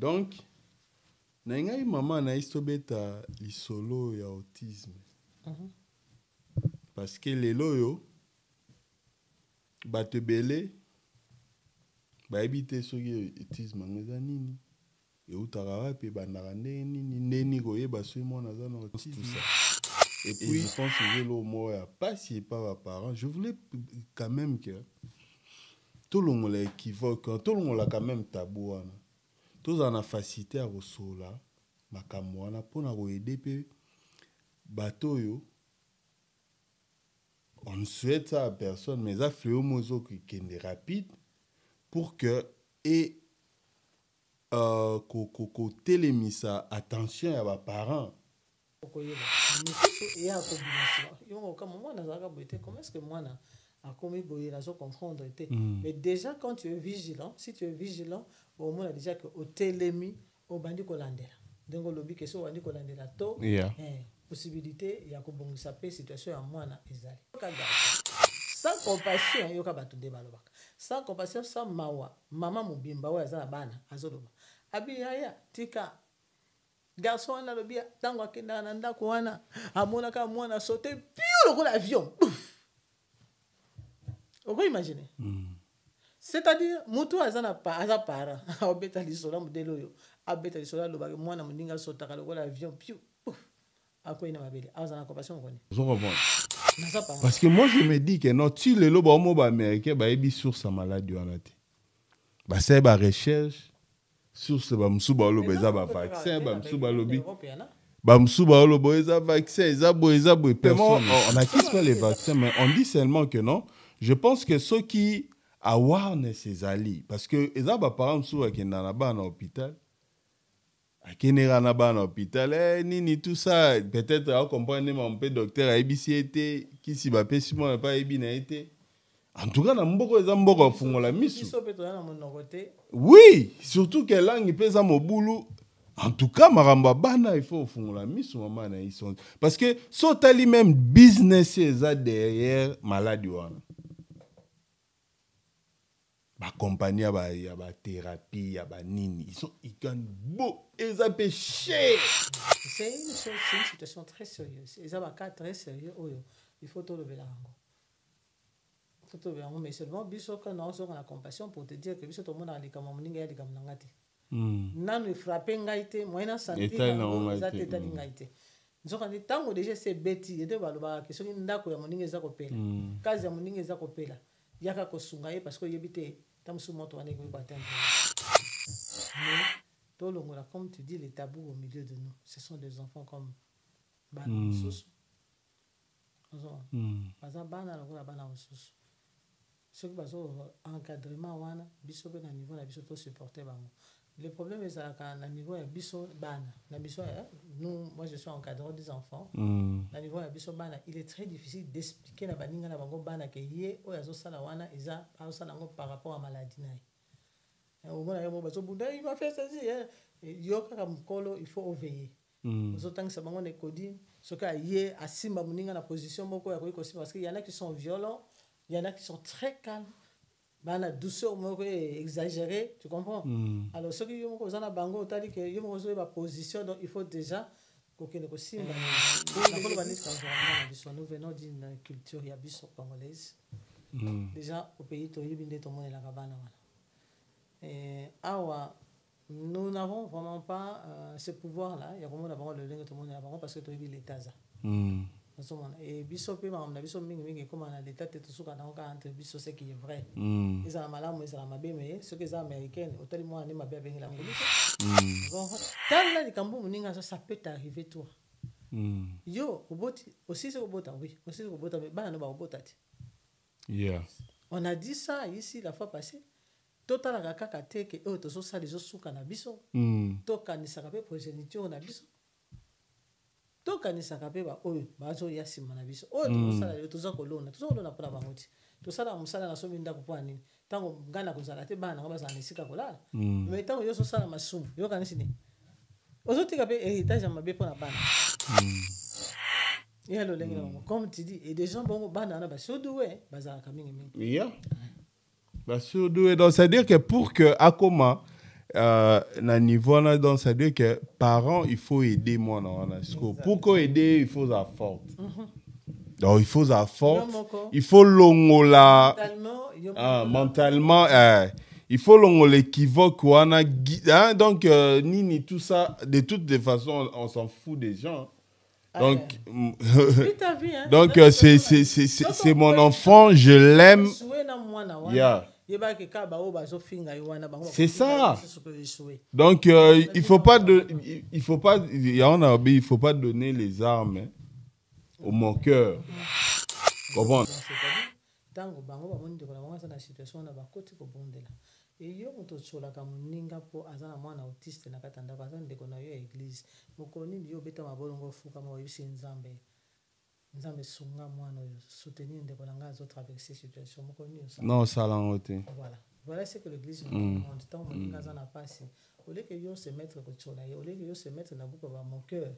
Donc, nangai maman na istobeta lisolo ya autisme. Parce que les loyo batebele ba ebite soki autisme ngeza nini et utara pe bandaka nini neni koyeba so mona za na autisme tout ça. Et puis je pense que le mot pas si pas parents, je voulais quand même que tout le monde est équivoque, tout le monde a quand même tabou wana. Tous en a facilité à resola makambo wana pour na aider pe bateau yo. On ne souhaite ça à personne, mais ça fait au mozo qui est rapide pour que et télémisa attention à vos parents. Comment est-ce que moi a commis la confondre était mais déjà quand tu es vigilant, si tu es vigilant au moins déjà que au télémi au bandi kolandela donc lobi que so bandi kolandela to possibilité ya ko bongisa pe situation ya mwana ezali sans compassion yoka batu de balobaka sans compassion sans mawa mama mobimba wa za bana azoloba abi yaya tika garçon wana lobi tango akenda na ndako wana amona ka mwana sauter pio lokola avion. On peut imaginer. C'est-à-dire, mutu azana para, abeta lisola modelo yo, abeta lisola lo ba mwana mundinga sota ka lokola avion piou. Ako ina mabele, azana compassion koni. Parce que moi je me dis que non, si le lobo mo ba américain ba ebi sur sa maladie wana te. Ba c'est ba recherche sur ce ba msuba lobo eza ba vaccin, ba msuba lobi. Ba msuba lobo eza vaccin, eza bo personne. On a qui se fait les vaccins mais on dit seulement que non. Je pense que ceux qui awareness ces alliés, parce que les parents sont qui n'ont pas dans l'hôpital, qui n'ont pas dans l'hôpital, ni tout ça, peut-être à comprendre mon père docteur ABC qui s'y va pas si moi pas été. En tout cas, n'amboko les amboko font la mission. Oui, surtout que langue pèse à mon boulot. En tout cas, maramba bana il faut font la mission maman ils sont parce que sotali même business ça derrière maladie wana. Ba compagnie ba thérapie ya ba nini ils gagnent beau et ça péché. C'est une situation très sérieuse. Ils ont un cas très sérieux il faut tout lever la rango. Faut tout lever la rango mais seulement biso quand on a la compassion pour te dire que biso tout le monde a les kamoninga ya les kamonangati. Nanu frappé ngaité moyena santé za teta ngaité. Nzoka ni tango déjà c'est bêti et de baloba que soki ndako ya moninga za kopela. Kazi ya moninga za kopela. Yaka kosunga ye parce que yebite tamsu moto wane ko batendre. Mais tout le monde comme tu dis les tabous au milieu de nous, ce sont des enfants comme bana sous. Baza bana lokola bana sous. Ceux qui bazo encadrement wana biso pe na niveau na biso to supporter bango. Le problème est à la niveau de biso bana, la biso nous moi je suis encadrant des enfants. La niveau de biso bana, il est très difficile d'expliquer na baninga na bango bana que yé o yazo sala wana eza sala ngo par rapport à maladie na. Au moins yo bazo bunda il m'a fait ça yo kaka mkolo il faut veiller. Aux autant que ça bango ne codine, ce que yé asimba muninga na position moko ya ko parce qu'il y en a qui sont violents, il y en a qui sont très calmes. La douceur exagérée, tu comprends? Alors, ceux qui ont un bango, tu as dit qu'ils ont une position, donc il faut déjà que nous venons d'une culture congolaise. Déjà, au pays, nous n'avons vraiment pas ce pouvoir-là. Il y a vraiment le lingue tout le monde parce que tu as vu l'État. Et bisope na biso mingi comme na l'état te tusuka na entre biso ce qui est vrai ils ont malamu ils ont mabe mais ce que les américains otali moi ni mabe bengi la ngoli bon tant là likambo muninga ça peut t'arriver toi yo oboti aussi c'est obota oui aussi obota mais bana ba obota ti on a dit ça ici la fois passée total la kaka te que eux to so ça les osuka na biso to kanisa ka pe progéniture na biso to kanisa ka pe ba oyo bazo ya sima na biso oyo to sala yo to za kolona pour bango ti to sala musala na so minda ko pani tango ngana ko sala te bana ba za nisika kolala mais tango yo so sala masumu yo kanisi ni ozotika pe héritage mabe pour na bana ya lo lengi na comme tu dis et des gens bongo bana na ba sodoué bazala ka mingi yeah ba sodoué donc c'est à dire que pour que akoma na niveau là, donc ça veut dire que parents il faut aider moi pour aider il faut la forte. Donc il faut la forte, il faut longola mentalement il faut longola l'équivoque hein, donc nini tout ça de toutes les façons on s'en fout des gens. Donc donc c'est mon enfant, je l'aime. C'est ça. Donc il faut pas donner les armes au moqueur. Comment? Tango bango bamondi ko na mwana na situation na bakoti ko bondela. Et yo moto tsolaka moninga po azana mwana autiste na katanda ko azana ndeko na yo église. Mokoni yo beta mabolongo fuka mo yisi nzambe. Nzambe sunga mwana yo soutenir ndeko na nga zo traverser situation mokoni yo ça. Non, ça l'enroté. Voilà. Voilà ce que l'église nous demande. Tant moninga azana passe. Au lieu que yo se mettre ko tsola yo, au lieu que yo se mettre na buko ba mon cœur.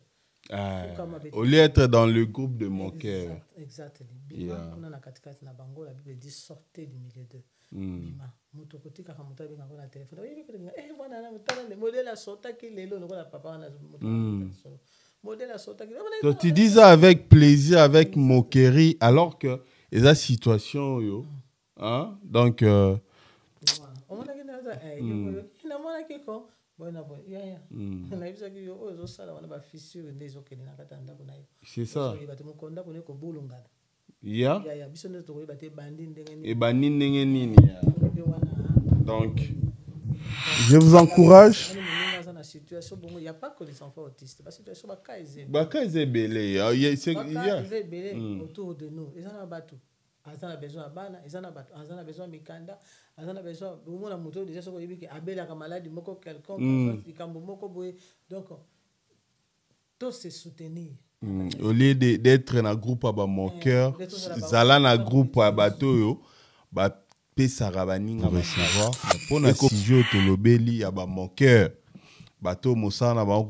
Au lieu d'être dans le groupe de mon cœur. Exactement. Bima, on a katikati na bango, la Bible dit sortez du milieu d'eux. Bima, muto koti kaka muto binga ko na téléphone. Voilà na mutana le modèle a sorta ki lelo no la papa na muto. Modèle a sorta ki. Donc tu dis ça avec plaisir, avec moquerie, alors que les situations yo, hein? Donc on a qui ko c'est ça. Donc, je vous encourage. Il n'y a pas que les enfants autistes. La situation est autour de nous. Ils en ont azana besoin bana azana besoin mikanda azana besoin bomona moto déjà soko yebiki abela ka maladie moko quelconque ikambo moko boye donc tous se soutenir au lieu d'être na groupe ba mon cœur zala na groupe ba bato yo ba pesa rabaninga recevoir pona sijo tolobeli ya ba mon cœur bato mosana ba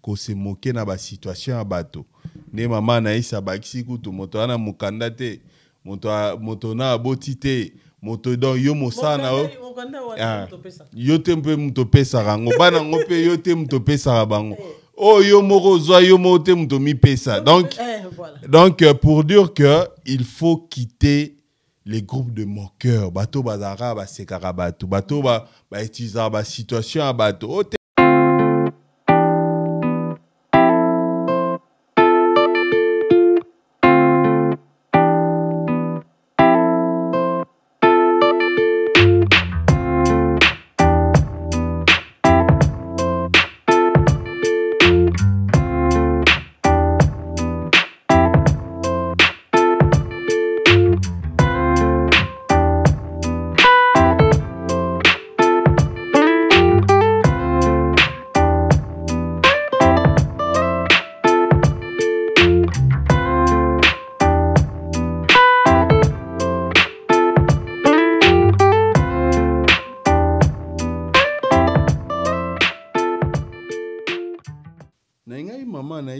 ko se moquer na ba situation ya bato ne mama na isa ba kisiku moto ana mukanda te moto na abotite moto don yo mosana yo te mpe moto pesa rango bana ngo pe yo te moto pesa bango yo moko zwa yo mo te moto mi pesa donc pour dire que il faut quitter les groupes de moqueurs bato bazara ba sekara bato ba utiliser ba situation à bato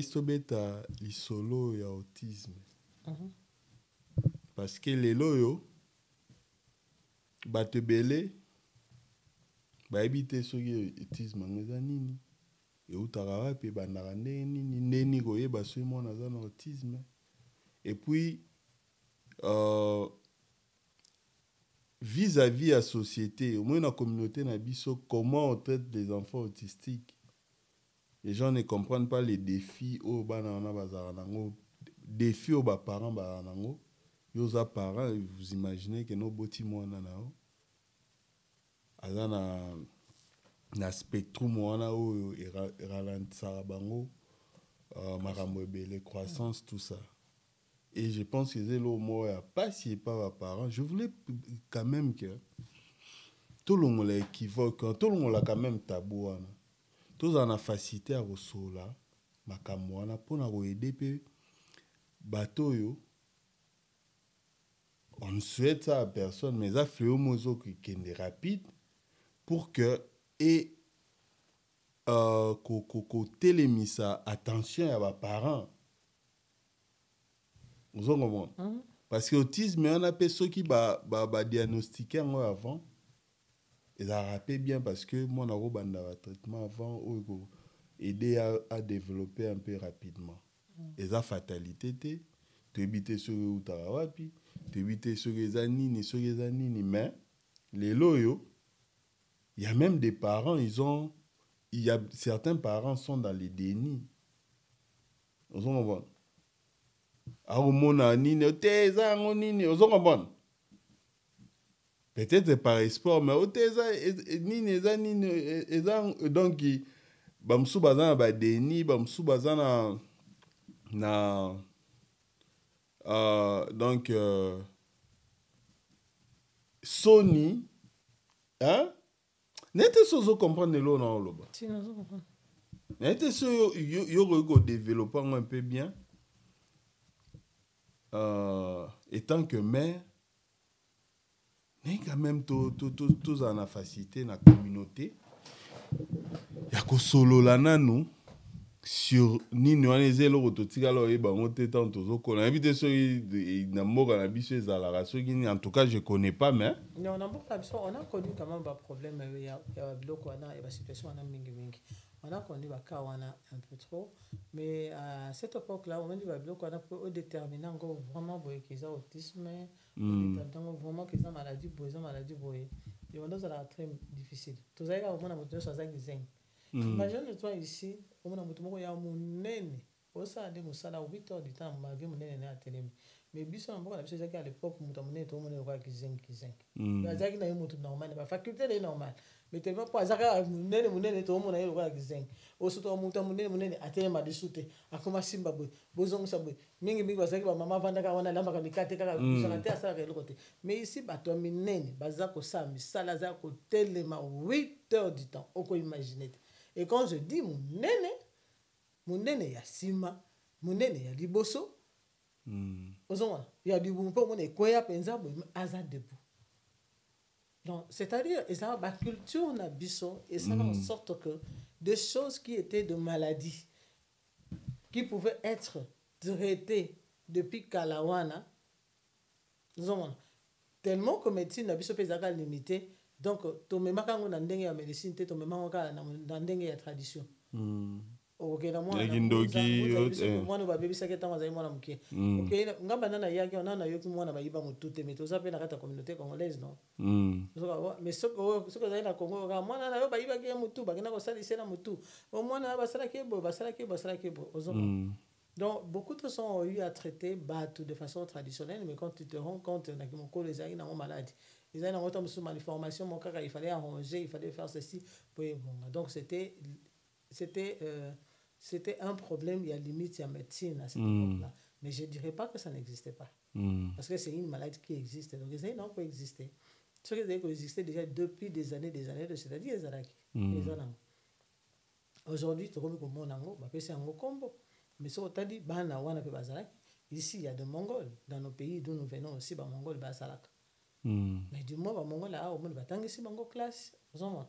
sobeta lisolo ya autisme parce que lelo yo batebele baebite soki autisme ngeza nini et utara pe bandaka nini koyeba soki mwana aza na autisme et puis vis-à-vis la société au moins la communauté na biso comment on traite les enfants autistiques. Les gens ne comprennent pas les défis au défis aux parents baranango. Yosa parents, vous imaginez que nos boti mwana nao. Azana na spectrum mwana o ralentissara bango maramwebele croissance tout ça. Et je pense que c'est le mot pas si pas parents. Je voulais quand même que tout le monde équivoque, tout le monde a quand même tabou. Tous en a facilité à recevoir makamwana pour nous aider pe bateau yo. On souhaite ça à personne mais ça fait au mozo qui est rapide pour que et télémisa attention à vos parents. Vous en comprenez? Parce que l'autisme on a ceux qui ba diagnostiqué avant. ils a rappelé bien parce que mon a traitement avant ou aider à développer un peu rapidement. Ils a fatalité tu éviter sur le utarawapi, tu éviter sur les anini, mais les loyaux, il y a même des parents, il y a certains parents sont dans les dénis. Vous comprenez? Peut-être par espoir, mais donc bamsu bazana ba déni, bamsu bazana na donc Sony, hein? N'était sozo comprendre l'eau dans le bas. Si, nous comprendre. N'était so yo développer un peu bien. Étant que mère, n'est quand même tous en facilité dans la communauté. Il y a que solo là nous sur ni nous les élo rototika là et bango tétan tozo kona habité sur na moka na biso ezala so qui en tout cas je connais pas mais non on a connu quand même un problème il y a biloko wana et la situation wana mingi on a connu ba cas wana un peu trop mais à cette époque là on a dit ba biloko wana pour déterminer encore vraiment boye qu'ils ont autisme donc vraiment qu'ils ont maladie boye et on doit être très difficile tout ça là on a moto ça zeng imagine toi ici on a moto moko ya munene osa de musala 8 heures du temps ma vie munene na télé mais biso mboka na biso ezaki à l'époque moto munene to munene kwa kizeng azaki na moto normal ba faculté est normale mais tellement pas azaka munene to munene kwa kizeng osuto moto munene atema de soute akoma simba boy bozong sabwe mingi bazaki ba mama vandaka wana lamba ka mikate kaka bisaka te asala ka lokote mais ici bato minene bazako sa misala za ko telema 8 heures du temps oko imaginer. Et quand je dis munene ya sima munene ya liboso ozoma ya dibumpo mona ekoya penza bo aza debout. Donc c'est-à-dire et ça ba culture na biso et ça en sorte que des choses qui étaient de maladies qui pouvaient être traitées depuis Kalawana ozoma tellement que médecine na biso pezaka limité. Donc, to mema kango na ndenge ya médecine te to mema ngoka na ndenge ya tradition. Ok na mwana. Mwana ba baby sake tanga za mwana mke. Ok ngamba nana yaki nana yoki mwana ba yiba mutute mais to za pe na kata communauté congolaise non. Mais soko za na Congo ka mwana na yo ba yiba ke mutu ba kena ko salisa na mutu. O mwana ba sala ke bo ozo. Donc beaucoup de gens ont eu à traiter tout de façon traditionnelle mais quand tu te rends compte na ki moko les aïna ont maladie. Ils avaient entendu sur ma formation, mon cas, il fallait arranger, il fallait faire ceci. Bon, donc c'était un problème, il y a limite, il y a médecine à cette époque-là. Mais je ne dirais pas que ça n'existait pas. Parce que c'est une maladie qui existe. Donc les aïna ont existé. Ce qui existait déjà depuis des années, c'est-à-dire les Araki. Aujourd'hui, tu vois comme on c'est un combo. Mais ce qu'on dit, ici, il y a des Mongols. Dans nos pays d'où nous venons aussi, les Mongols, mais du moins, les Mongols, au moins, ils ont classe. Ils ont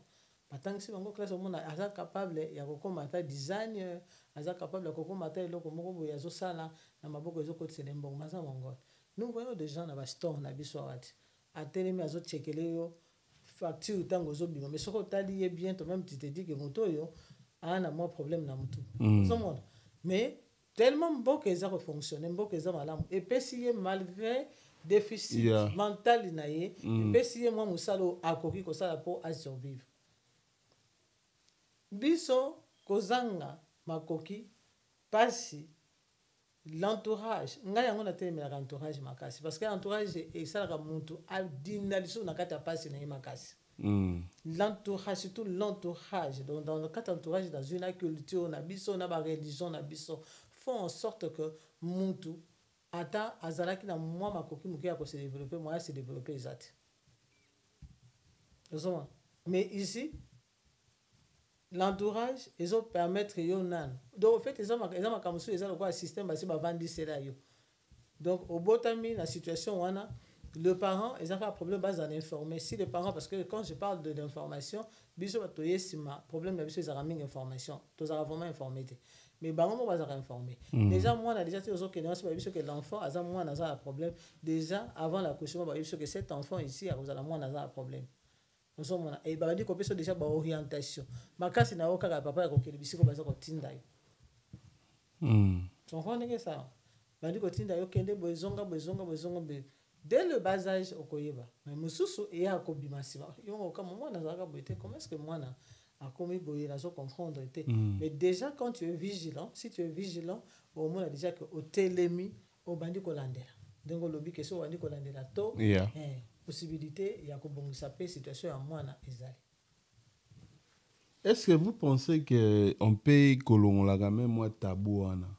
classe, au moins, ils sont capables de design, ils sont capables de nous voyons des gens dans le store, dans le store, à télémé, ils ont checké les factures, mais ce qu'on t'a dit bien, toi-même, tu te dis que mon toyo a un problème dans mon tout. Mais tellement bon qu'ils ont fonctionné, bon qu'ils ont malade. Et puis, malgré déficit mental inaye et si moi musalo akoki ko sala pour survivre biso kozanga makoki pasi l'entourage ngai yango na telemela entourage makasi parce que l'entourage et ça la muntu adinaliso na kata pasi na makasi l'entourage surtout l'entourage donc dans le cas d'entourage dans une culture na biso na ba religion na biso font en sorte que muntu ata azalaki na moi makoki muke ya ko se développer moi se développer exact. Mais ici l'entourage ils ont permettre yo nan donc en fait ils ont makamusu ils ont quoi système basi ba vandi cela yo donc au botami la situation wana le parent ils ont un problème base à informer si les parents parce que quand je parle de d'information biso batoye sima problème na biso ils ont mis information tous ont vraiment informé mais bango mo bazaka informé déjà moi on a déjà dit aux autres que l'enfant a moi n'a pas problème déjà avant l'accouchement ba que cet enfant ici a cause la moi n'a pas problème ozomona e bandi ko peso déjà ba orientation makasi na okaka papa ya kokele bisiko baza kotinda yo tu comprends que ça bandi kotinda yo kende bozonga dès le bas âge okoyeba mais mususu e akobima sima yo kama mwana zaka boite comment est-ce que mwana a commis boye la comprendre était mais déjà quand tu es vigilant si tu es vigilant au moins déjà que au telemi au bandi kolandela donc lobi que so bandi kolandela to possibilité ya kobongisa pe situation ya mwana ezali. Est-ce que vous pensez que on peut kolongola quand même moi tabou ana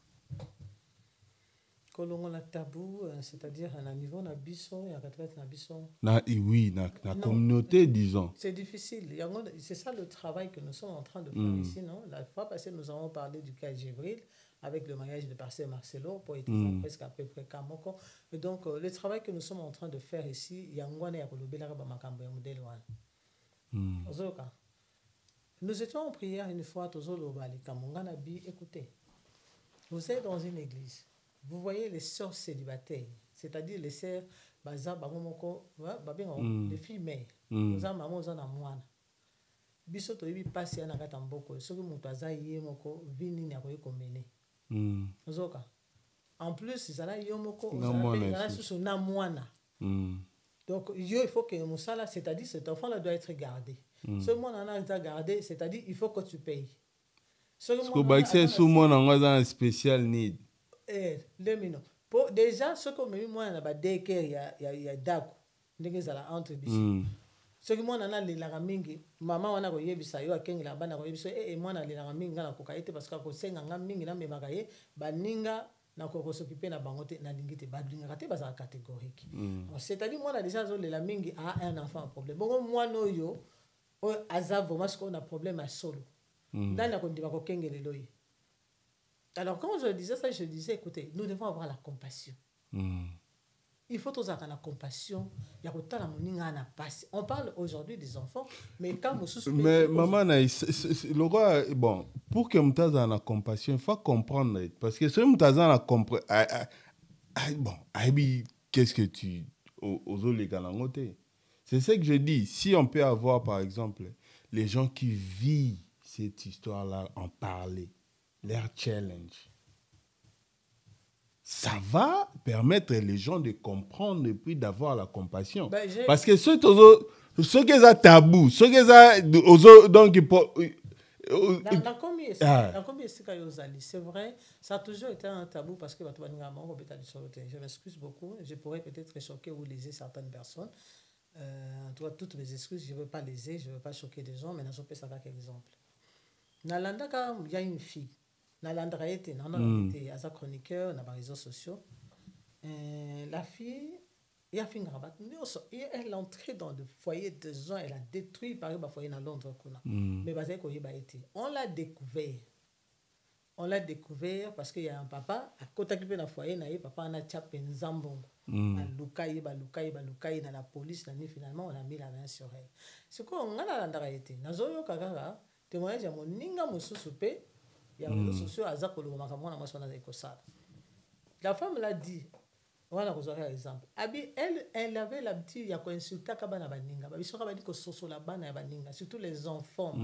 kolongola tabou c'est-à-dire à un niveau na biso ya katrat na biso na oui na communauté disons c'est difficile c'est ça le travail que nous sommes en train de faire ici non la fois passée nous avons parlé du cas Gévril avec le mariage de Parcel Marcelo poétisant presque à peu près Kamoko et donc le travail que nous sommes en train de faire ici yangwana ya kolobela ba makambo ya modèle wana ozoka nous étions en prière une fois tozoloba les kamongana bi écoutez vous êtes dans une église. Vous voyez les sœurs célibataires, c'est-à-dire les sœurs, les filles mères, nous avons maman na mwana. Biso to yebi pasi ya na kata mboko, soki mutu aza ye moko vini ni akoye komene. Ozoka. En plus, zala yo moko, zala susu na mwana. Donc il faut que musala, c'est-à-dire cet enfant-là doit être gardé. Ce mwana na est gardé, c'est-à-dire il faut que tu payes. Parce que baxe sous mwana nga un spécial need. Déjà ce que même moi na ba deke ya dako ndenge zala entre biso ce que moi na le la mingi mama wana ko yebisa yo akengela bana ko yebiso mwana le la mingi na ko kaite parce que ko senga nga mingi na memaka ye baninga na ko s'occuper na bangote na lingite ba linga te ba za catégorique c'est-à-dire moi na déjà zo le la mingi a un enfant problème bon moi no yo aza vraiment ce qu'on a problème à solo dans la kondiba ko kengele loyi. Alors, quand je disais ça, je disais, écoutez, nous devons avoir la compassion. Il faut tous avoir la compassion. On parle aujourd'hui des enfants, mais quand vous souffrez... Mais maman, le roi, bon, pour que nous ayons la compassion, il faut comprendre. Parce que si nous avons la compassion, bon, qu'est-ce que tu... C'est ce que je dis. Si on peut avoir, par exemple, les gens qui vivent cette histoire-là, en parler, leur challenge, ça va permettre les gens de comprendre et puis d'avoir la compassion. Parce que ceux qui sont tabous, ceux qui sont donc c'est vrai, ça a toujours été un tabou parce que je m'excuse beaucoup, je pourrais peut-être choquer ou léser certaines personnes. Toutes mes excuses, je ne veux pas léser, je ne veux pas choquer des gens, mais je peux savoir quelques exemples. Nalandaka, il y a une fille. Nalandra était, un chroniqueur dans les réseaux sociaux. La fille, elle est entrée dans le foyer de gens, elle a détruit par exemple le foyer dans Londres. Mais on l'a découvert. On l'a découvert parce qu'il y a un papa, à côté de le foyer, papa a chapé un zambongo. Balukaï, dans la police, finalement, on a mis la main sur elle. C'est quoi, on a Nalandra été. Nazoyo Kagara, témoignage à mon ninga moussoupé. Il y a des réseaux sociaux à Zakolo, la femme l'a dit. On va vous un exemple. Elle avait l'habitude de insulter Kabana Baninga. Il faut dire que ce la bana Baninga, surtout les enfants.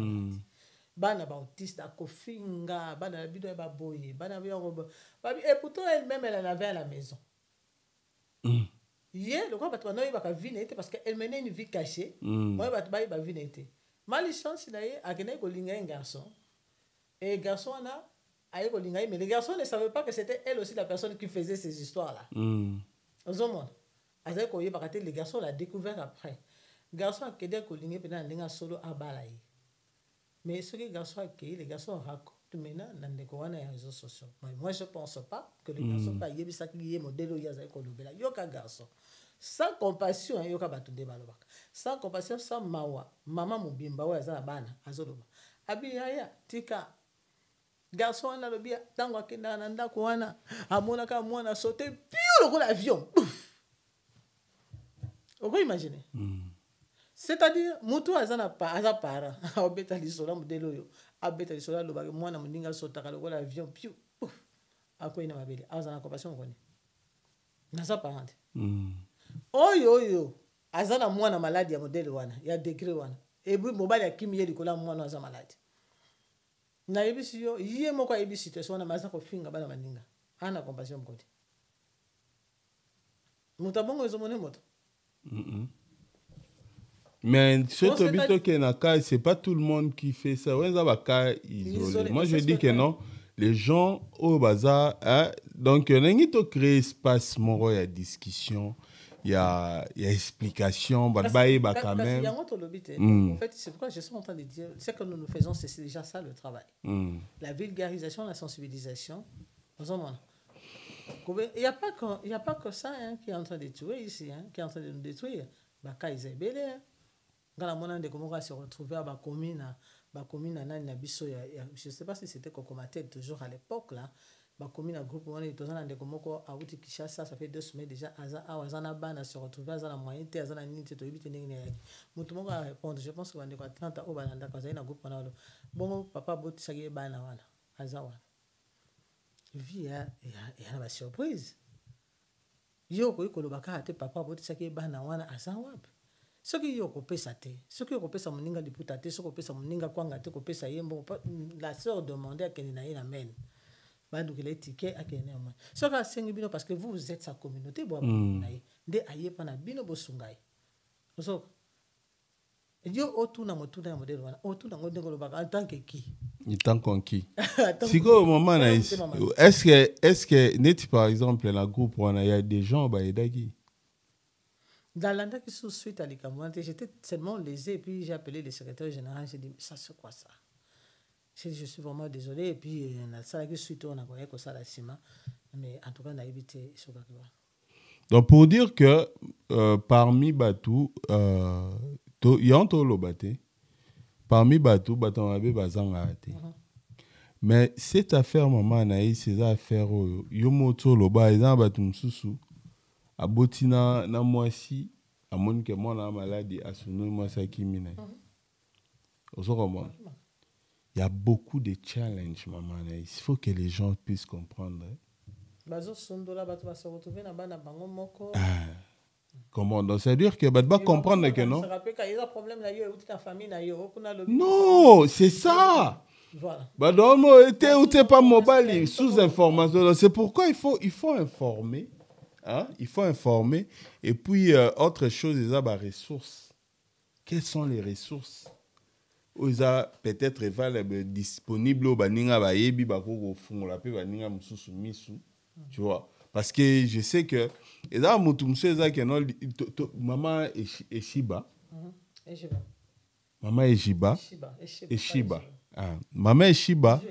Bana autiste, Kofinga, Bana Bido Baboye, Bana et pourtant elle-même, elle en avait à la maison. Hier, le roi Batouano, il va vivre parce qu'elle menait une vie cachée. Moi, il va vivre. Malchance, il a un garçon. Et le garçon, mais le garçon ne savait pas que c'était elle aussi la personne qui faisait ces histoires-là. Le garçon l'a découvert après. Le garçon a quitté le solo à Balaï. Mais ce que le garçon a quitté, le garçon raconte maintenant dans les réseaux sociaux. Moi, je ne pense pas que le garçon a quitté ce modèle il y a un garçon. Sans compassion, il y a sans compassion, sans mawa. Maman Mubimba, ou Azana Bana, Azoloba. Abiyaya, Tika. Garçon na lobia tango akenda na ndako wana amonaka mwana sauter piou le l'avion. On peut imaginer. C'est-à-dire mutu azana para obeta lisola modelo yo abeta lisola loba mwana mundinga sotaka le l'avion piou akoina mabele azana compassion koni na sa parente oyo azana mwana malade ya modèle wana ya degré wana et puis mobali akimi ye likola mwana aza malade na yebisi yo ye moko ayebi situation wana maza kofinga bana maninga ana compassion mokoti moto bongo ezomone moto mais surtout que na cas c'est pas tout le monde qui fait ça ouais ça va cas isolé moi je dis que non les gens au bazar hein? Donc nengi to créer espace moro ya discussion il y a explication bah quand même en fait c'est pourquoi je suis en train de dire ce que nous faisons c'est déjà ça le travail la vulgarisation la sensibilisation il y a pas que ça hein, qui est en train de tuer ici hein, qui est en train de nous détruire baka isabelle hein. Quand la monnaie de comment se retrouver à commune nani na biso je sais pas si c'était Kokomatel toujours à l'époque là commune à groupe on est tous en de komoko a outi Kinshasa ça fait 2 semaines déjà azana bana se retrouver azana moyen te azana nini te to ibite ndenge mutu moko a répondre je pense que bande ko 30 au balanda ko na groupe na lo bon papa boti saki bana wana azawa vie ya na ba surprise yo ko ikolobaka te papa boti saki bana wana azawa soki yo kopesa te soki yo kopesa moninga liputa te soki kopesa moninga kwanga te kopesa yembo la sœur demandait à Kenina na men bandu que les tickets à Kenina moi soki asengi bino parce que vous êtes sa communauté bo naye nde ayepa na bino bosungai so yo otuna motuna modèle wana otuna ngodengolo baka en tant que qui en tant que siko maman na est-ce que net par exemple la groupe wana il y a des gens ba edaki dans l'anda qui sous suite à l'écamouante, j'étais tellement lésé et puis j'ai appelé le secrétaire général, j'ai dit ça c'est quoi ça? J'ai dit je suis vraiment désolé et puis ça qui suite on a connu que ça la cima mais en tout cas on a évité ce cas. Donc pour dire que parmi Batou il y a un tolo baté parmi Batou on avait bazanga até. Mais cette affaire maman naïs ces affaires yo moto lo ba ezan Batou msusu abotina na mwasi amoni que moi na maladie asunu mwasi kimina il y a beaucoup de challenges maman il faut que les gens puissent comprendre bazo sondola bato ba se retrouver na bana bango moko comment donc c'est à dire que ba comprendre que non non c'est ça voilà badomo était ou t'es pas mobile sous information c'est pourquoi il faut informer. Hein? Il faut informer. Et puis, autre chose, il y a des ressources. Quelles sont les ressources? Ils ont peut-être disponibles au Baninga Bayebi, Bako Fung, la paix Baninga Moussou Missou. Tu vois? Parce que je sais que. Et là, Moutoumsou, maman Eshiba. Maman Eshiba. Eshiba. Maman Eshiba.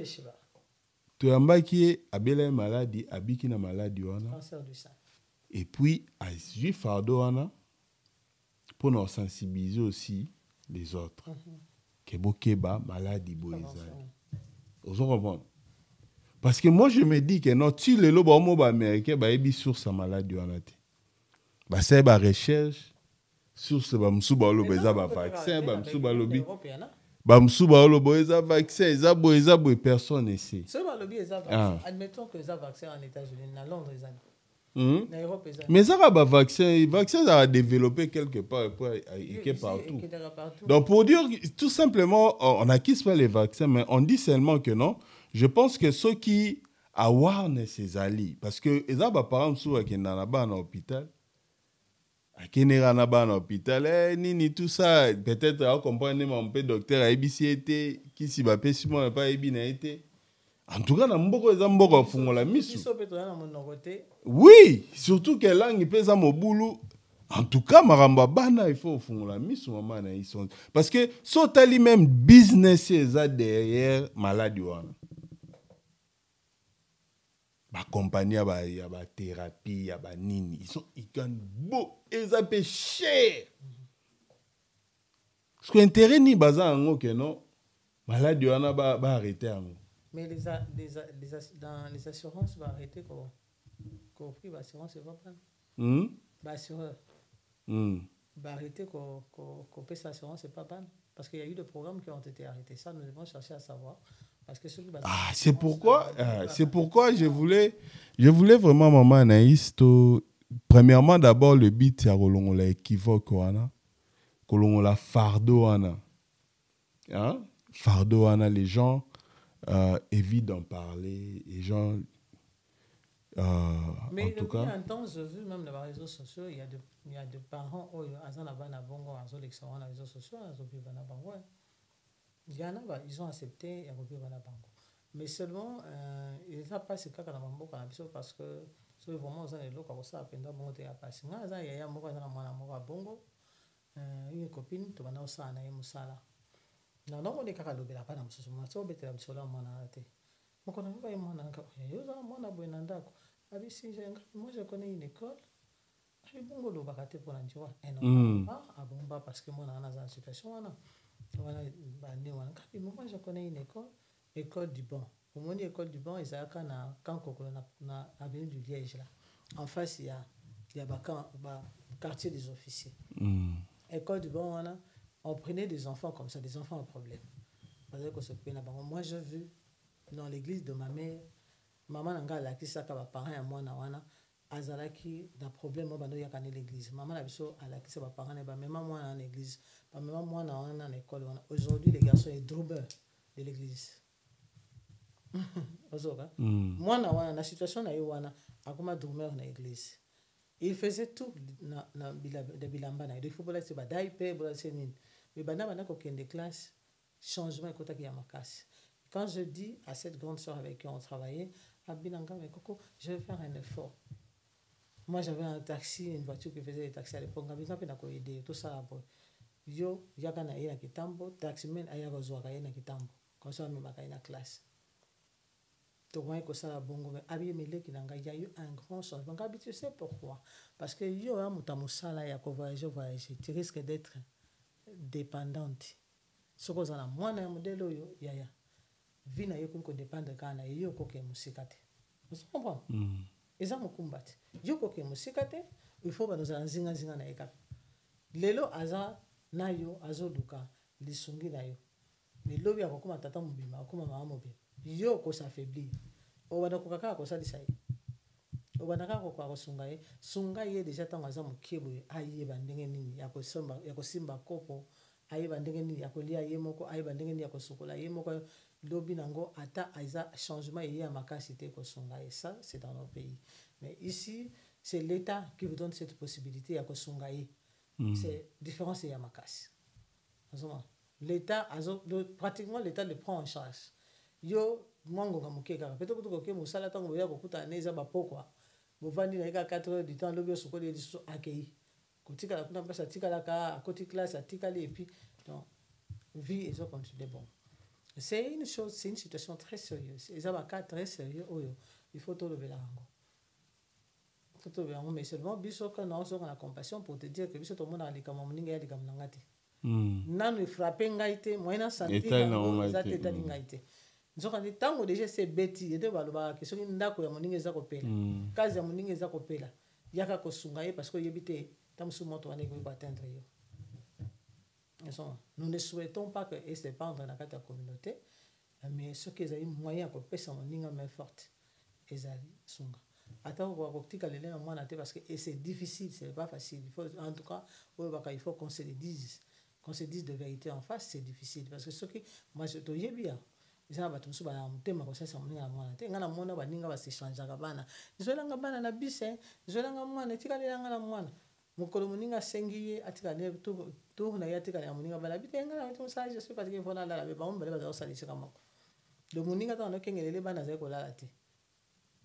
Tu as un qui a une maladie, a une maladie. Cancer du sein. Et puis, à ce fardeau, pour nous sensibiliser aussi les autres. Keba, maladie, vous comprenez? Parce que moi, je me dis que non, si le lobo américain, il sur sa maladie, c'est une recherche sur ce vaccin, vaccin, personne ne sait. Admettons que ça vaccin en États-Unis, à Londres, mais ça va vaccin ça a développé quelque part partout. Donc pour dire tout simplement on acquise pas les vaccins mais on dit seulement que non. Je pense que ceux qui avoir ces alliés parce que ils ont par exemple sur qui dans un hôpital qui n'est pas dans hôpital ni tout ça peut-être à comprendre mon peu docteur ABCT qui si va pas si moi pas été. En tout cas, dans mboko fungola misu. Oui, surtout que langue pesa mobulu. En tout cas, maramba bana il faut fungola misu maman na ils parce que sotali même business eza derrière maladie wana. Ba compagnie ya ba thérapie ya ba nini, ils gagnent beau eza pe cher. Ce que intérêt ni baza ngo que non maladie wana ba arrêter ngo. Mais dans les assurances, va arrêter qu'on prie l'assurance, c'est pas mal. L'assureur va arrêter qu'on paie l'assurance, c'est pas mal. Parce qu'il y a eu des programmes qui ont été arrêtés. Ça, nous devons chercher à savoir. Parce que c'est pourquoi je voulais vraiment, maman Anaïs, premièrement d'abord le but ya kolongola équivoque wana kolongola fardeau wana hein? Fardeau wana les gens évitent d'en parler les gens mais en tout cas un temps j'ai vu même dans les réseaux sociaux il y a des parents oh azana bana bongo azo l'excellent dans les réseaux sociaux azo bi bana bango il y en a ils ont accepté ya bi bana bango mais seulement il ça passe kaka na mambo kana biso parce que so vraiment ça les loko ça penda bongo te ya passe nga za ya moko azana mwana moko bongo une copine to bana osala na ye mosala non non on est kaka lobela bana mosusu mwana so betela bisola mwana te moko na ba mwana nka yo za mwana boye na ndako abi si moi je connais une école abi bongo lo bakate pour la njwa et non abomba parce que moi na dans une situation wana wana bandi wana kapi moi je connais une école du banc au moins école du banc ezaka na kankoko na avenue du Liège là en face il y a ba quartier des officiers école du banc wana on prenait des enfants comme ça des enfants à problème parce que se pena bango moi j'ai vu dans l'église de ma mère maman nanga la kisaka ba parents ya mwana wana azalaki na problème bano yaka na l'église maman na biso ala kisa ba parents ba même mwana na l'église ba même mwana wana na école wana aujourd'hui les garçons est drubber de l'église ozoka mwana wana na situation na yo wana akoma drummer na église il faisait tout na bilamba na il faut bola se ba daipe bola se nini mais bana ko kende classe changement écoute qui a ma casse quand je dis à cette grande sœur avec qui on travaillait à Binanga mais Coco je vais faire un effort moi j'avais un taxi une voiture qui faisait des taxis à l'époque ngabisa pe na ko aider tout ça bon yo yaka na ina kitambo taximan aya bazwa ka ina kitambo comme ça même ka ina classe to moi ko ça bongo mais abi meleki nanga il y a eu un grand changement ngabi tu sais pourquoi parce que yo a mutamusala ya ko voyager tu risques d'être dépendante soko za na mwana ya modelo yo yaya vie na yo ko dépendre kana yo ko ke musika te vous comprenez eza mokumba te yo ko ke musika te il faut ba nous nzinga na eka lelo aza na yo azoluka lisungi na yo mais lobi akokoma tata mobima akoma mama mobima yo ko s'affaiblir o bana ko kaka ko salisa ye o bana ka ko ko sunga ye déjà tango aza mokebo aye bandenge nini ya ko simba kopo aye bandenge nini ya kolia ye moko aye bandenge nini ya kosukola ye moko lobi nango ata aiza changement ye ya makasi te ko sunga et ça c'est dans notre pays mais ici c'est l'état qui vous donne cette possibilité ya ko sunga ye c'est différence ya makasi l'état pratiquement l'état le prend en charge yo mwango nga mukeka peut-être que ko musala tango ya kokuta neza ba pokwa bovandi na eka 4 heures du temps lobi osukoli liso akei kotika la kuna pesa tika la ka à côté classe atika les et puis donc vie et ça continue bon c'est une chose c'est une situation très sérieuse et ça va cas très sérieux oyo il faut tout lever la rango tout lever mais seulement biso quand on a la compassion pour te dire que biso tout le monde a les comme moninga ya les comme nangati nanu frapper ngaite moyena santé za teta ngaite nzoka ni tango déjà c'est bêti ete baloba que soki ndako ya moninga eza kopela kazi ya moninga eza kopela yaka kosunga ye parce que yebite tamusu moto ane ko atteindre yo. Nous ne souhaitons pas que se pendre dans la communauté mais ce qui est moyen pour pesa moninga main forte ezali sunga attends ko kotika lele na mwana te parce que c'est difficile c'est pas facile il faut en tout cas il faut qu'on se le dise de vérité en face c'est difficile parce que ce qui moi je te yebia isa bato musu ba mutema ko sasa moninga na mwana te ngana mona baninga ba se changer ka bana nzolanga bana na bise nzolanga mwana tika lelanga na mwana mokolo moninga sengiye atika ne to na ya tika ya moninga bala bitenga na to message je suis fatigué fona la ba on bele ba za salisa kama le moninga ta no kengelele bana za ko lala te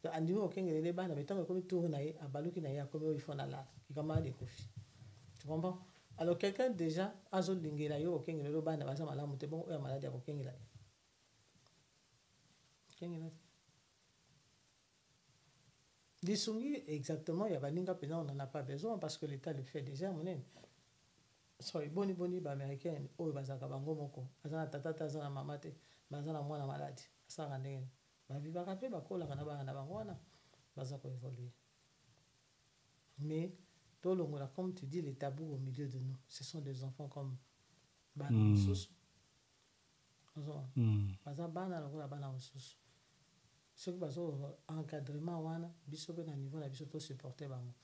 to andi mo kengelele bana betango ko to na ye abaluki na ya ko il fona la kama de kofi tu comprends alors quelqu'un déjà azo lingela yo kengelele bana ba za malamu te bon ya malade ya ko kengela Lisungi, exactement, il y a baninga pena, on n'en a pas besoin parce que l'État le fait déjà, mon aime. Sorry, boni ba américain, oh bazaka bango moko, azana tata azana mamate, bazana mwana malade, ça randenge. Ba viva kape ba kola kana ba na bango wana, bazako évoluer. Mais tout le monde, comme tu dis, les tabous au milieu de nous, ce sont des enfants comme bana sous. Bazana bana la bana sous. Ce qui va encadrement wana biso pe na niveau na biso to supporter bango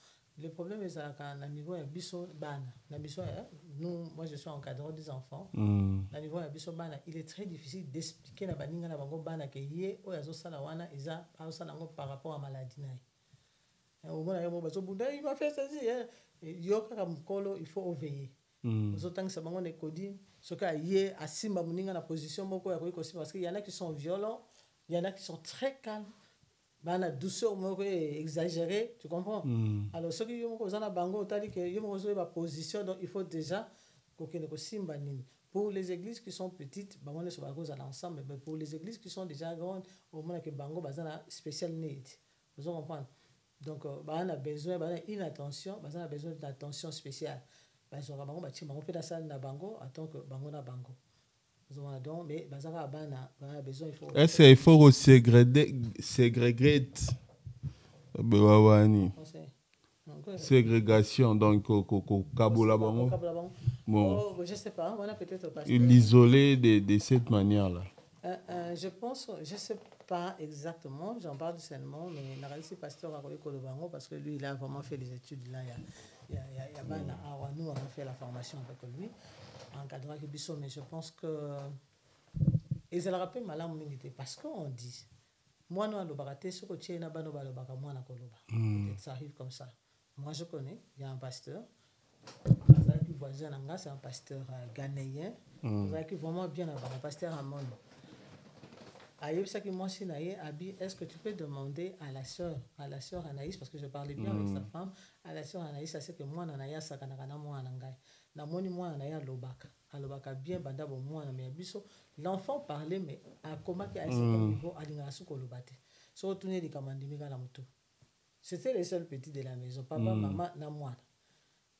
Le problème est qu'à niveau de biso bana, nous, moi je suis encadrant des enfants. À niveau de biso bana, il est très difficile d'expliquer na baninga na bango bana que yé o yazo sala wana eza sala ngo par rapport à maladie naï. Au moins il m'a fait ça yo kaka mkolo il faut veiller. Autant que ça bango ne kodi ce que yé asimba muninga na position moko ya ko parce qu'il y en a qui sont violents, il y en a qui sont très calmes. Bana douceur exagérée, tu comprends? Alors ceux qui ont besoin de bango, tandis que ils ont besoin de position, donc il faut déjà pour les églises qui sont petites, on est sur la cause à l'ensemble, mais pour les églises qui sont déjà grandes, au moins que bango bazana special need. Vous comprenez? Donc on a besoin d'une attention, on a besoin d'attention spéciale. Parce que bango bâti bango fait la salle na bango, attend que bango na bango. Mais est-ce qu'il faut ségréger ségrégation donc au Kabola bon je sais pas on a peut-être l'isoler de cette manière là je pense je sais pas exactement j'en parle seulement mais la réalité pasteur a Kolobango parce que lui il a vraiment fait des études là il y a Bana nous on a fait la formation avec lui encadrant que Bissot mais je pense que et ça le rappelle malamu mingi parce qu'on dit moi non le baraté ce que tu es na bano balo baka moi na koloba ça arrive comme ça. Moi je connais il y a un pasteur qui voisin en c'est un pasteur ghanéen qui vraiment bien un pasteur à monde aïe ça qui moi si naïe abi est-ce que tu peux demander à la sœur Anaïs parce que je parlais bien avec sa femme à la sœur Anaïs ça c'est que moi nanaïa sakana kana moi nangai na moni moi nanaïa lobaka alobaka bien banda bon moi na mais biso l'enfant parlait mais à comment qui a ce niveau alinga su kolobate so tourner les kamandimika la moto c'était les seuls petits de la maison papa maman na moi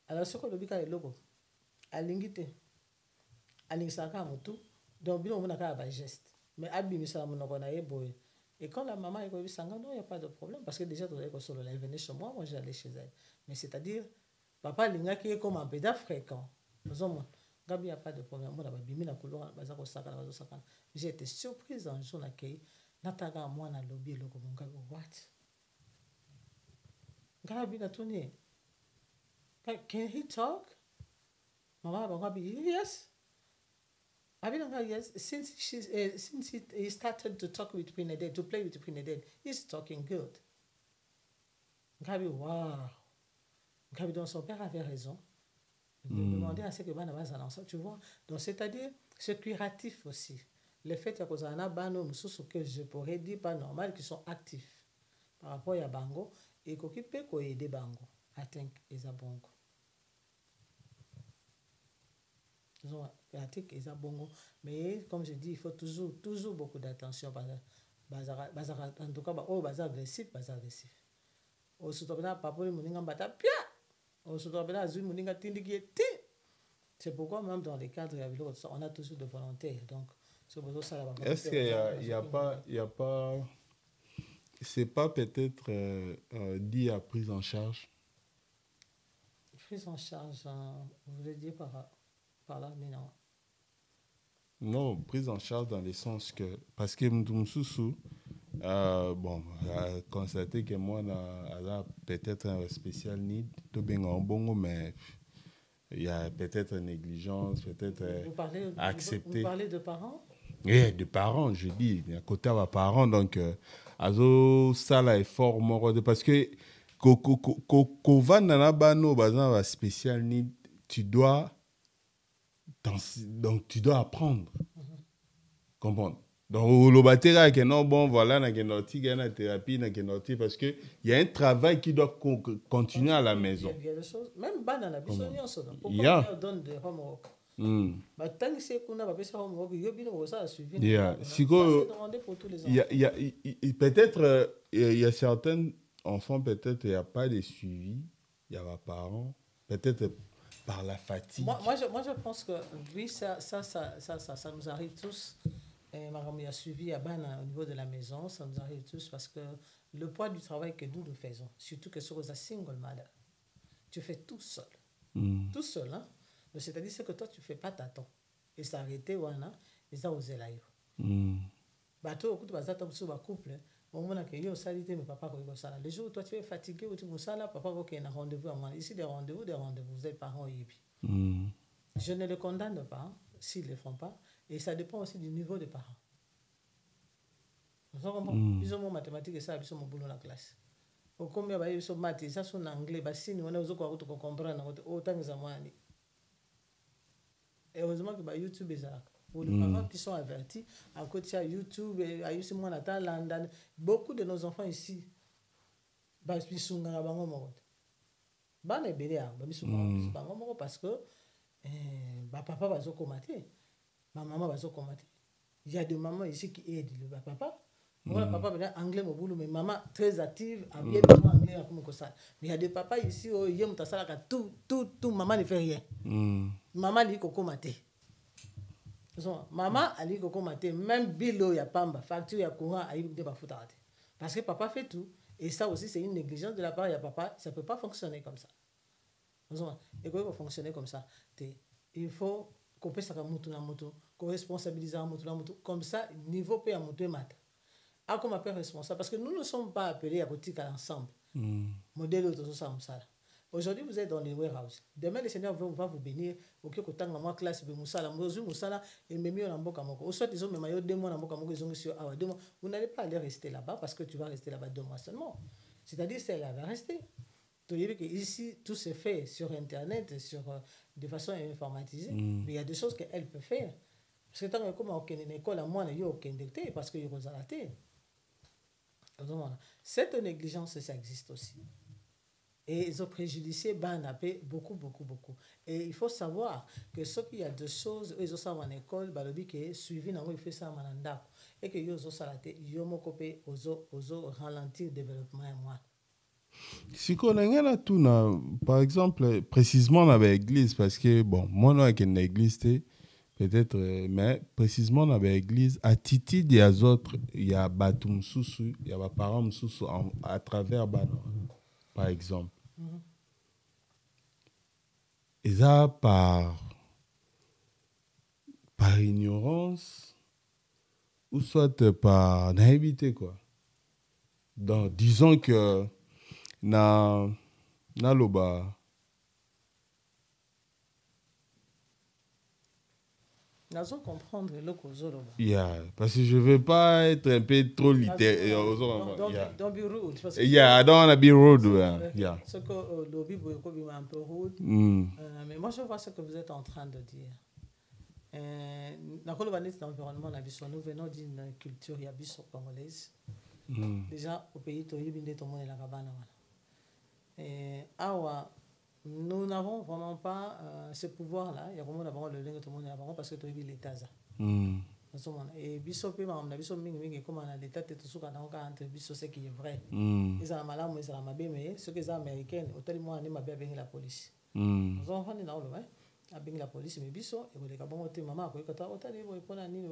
alors ce que lobika est logo alingite alingsaka moto donc bien on a ka ba geste mais abimisa monoko na yeboye et quand la maman est revenue sanga non il y a pas de problème parce que déjà tu avais solo elle venait chez moi j'allais chez elle mais c'est-à-dire papa linga qui est comme un pédard fréquent besoin Gabi a pas de problème moi bimi na couloir bazako saka j'ai été surprise un jour l'accueil nataga moi na lobby loko monga what Gabi na tuni can he talk mama Gabi yes I mean, yes, since he started to talk with Pinedel, to play with Pinedel, he's talking good. Gabi, wow. Gabi, donc son père avait raison. De demander à ce que Bana va s'annoncer, tu vois. Donc, c'est-à-dire, c'est curatif aussi. Le fait que y a Bano, que je pourrais dire pas normal, qui sont actifs par rapport à Bango, et qui peut aider Bango. I think is a Bango. Mais comme je dis il faut toujours beaucoup d'attention en tout cas agressif au surtout papa moninga mbata pia au surtout azui moninga tindiki ti c'est pourquoi même dans les cadres on a toujours de volontaires donc c'est pour ça est-ce qu'il y a pas c'est pas peut-être dit à prise en charge vous voulez dire par là mais non. Non, prise en charge dans le sens que parce que Mdoumsousou bon a constaté que moi a peut-être un spécial need tout bien en bon mais il y a peut-être négligence peut-être accepté. Vous parlez de parents? Oui, de parents, je dis à côté de parents donc azo ça là est fort mort parce que Kovana bano bazan spécial need tu dois donc tu dois apprendre. Comprendre. Donc le batera que non bon voilà na que thérapie parce que il y a un travail qui doit continuer à la maison. Il y a des choses même pas dans la vision pourquoi on donne des homework. Bah tant que c'est qu'on a pas ça homework il y a bien ça suivi. Il y a peut-être il y a certains enfants peut-être il y a pas de suivi, il y a pas parents, peut-être par la fatigue. Moi je pense que oui ça nous arrive tous. Il a suivi à Bana au niveau de la maison, ça nous arrive tous parce que le poids du travail que nous faisons, surtout que sur un single mother, tu fais tout seul. Tout seul, hein. C'est-à-dire que toi tu fais pas ta temps. Et ça arrêté, voilà, et ça osé là. bateau écoute bazata sur ba couple on mona que yo salité mais papa ko sala les jours où toi tu es fatigué ou tu me sala papa ko na rendez-vous à moi ici des rendez-vous vous êtes parents yibi je ne le condamne pas s'ils le font pas et ça dépend aussi du niveau des parents vous comprenez ils ont mathématiques et ça ils sont mon boulot la classe au combien ba ils sont maths ça sont en anglais ba si on a uzo ko comprendre autant za mwani et heureusement que ba YouTube est là pour les parents qui sont avertis, à côté de YouTube, beaucoup de nos enfants ici, parce que papa va se commater, ma maman va se commater. Il y a des mamans ici qui aident le papa. Moi, papa est anglais, mais maman très active, anglais comme ça. Mais il y a des papas ici, tout, maman ne fait rien. Maman dit qu'on commater. Maman ali koko maté même bilo ya pamba facture ya courant ayi de ba foutarate parce que papa fait tout et ça aussi c'est une négligence de la part de papa, ça peut pas fonctionner comme ça. Et comment fonctionner comme ça, il faut couper ça comme na moto, ko responsabiliser moto na moto comme ça niveau pe ya moto mata. A comme appel responsable parce que nous ne sommes pas appelés à côté ensemble. Modèle auto ça ça. Aujourd'hui, vous êtes dans les warehouses. Demain, le Seigneur va vous bénir. Ok, que tant que classe de Moussala, Moussala, et même en Amboka Moko. Au soit, ils ont même 2 mois en Amboka Moko, ils ont sur Awa 2 mois. Vous n'allez pas aller rester là-bas parce que tu vas rester là-bas 2 mois seulement. C'est-à-dire, c'est là, va rester. Tu veux dire que ici, tout se fait sur Internet, de façon informatisée. Mais il y a des choses qu'elle peut faire. Parce que tant que comme on a une école, à moi, il y a aucun décret parce qu'il y a des ratés. Cette négligence, ça existe aussi. Et ils ont préjudicié beaucoup. Et il faut savoir que ce qu'il y a deux choses, ils ont ça en école, qui est suivi, il fait ça en andako. Et que ils ont salaté, ils ont coupé, ils ont ralenti le développement et moi. Si on a tout, par exemple, précisément dans l'église, parce que, bon, moi, non, avec une église, peut-être, mais précisément dans l'église, à Titi, il y a d'autres, il y a Batum Soussou, il y a Param Soussou à travers Bano. Par exemple. Et ça, par ignorance, ou soit par naïveté, quoi. Donc, disons que na loba. Nous allons comprendre le cause. Yeah, parce que je ne veux pas être un peu trop littéraire. Don't be rude. Yeah, I don't want to be rude. Yeah. Ce que le Bible est un peu rude. Mais moi, je vois ce que vous êtes en train de dire. Dans l'environnement, nous venons d'une culture congolaise. Déjà, au pays, tout le monde est là-bas. Nous n'avons vraiment pas ce pouvoir-là. Il y a vraiment d'abord le lingue tout le monde est parce que tu es l'État. Et bisope na biso mingi comme na l'état te tusuka na entre biso ce qui est vrai. Ils ont malamu ils ont mabe mais ce que les américains autant moi ni mabe avec la police. Nous avons fait na olo avec la police mais biso et le kabongo te maman ko kata autant ni pour na ni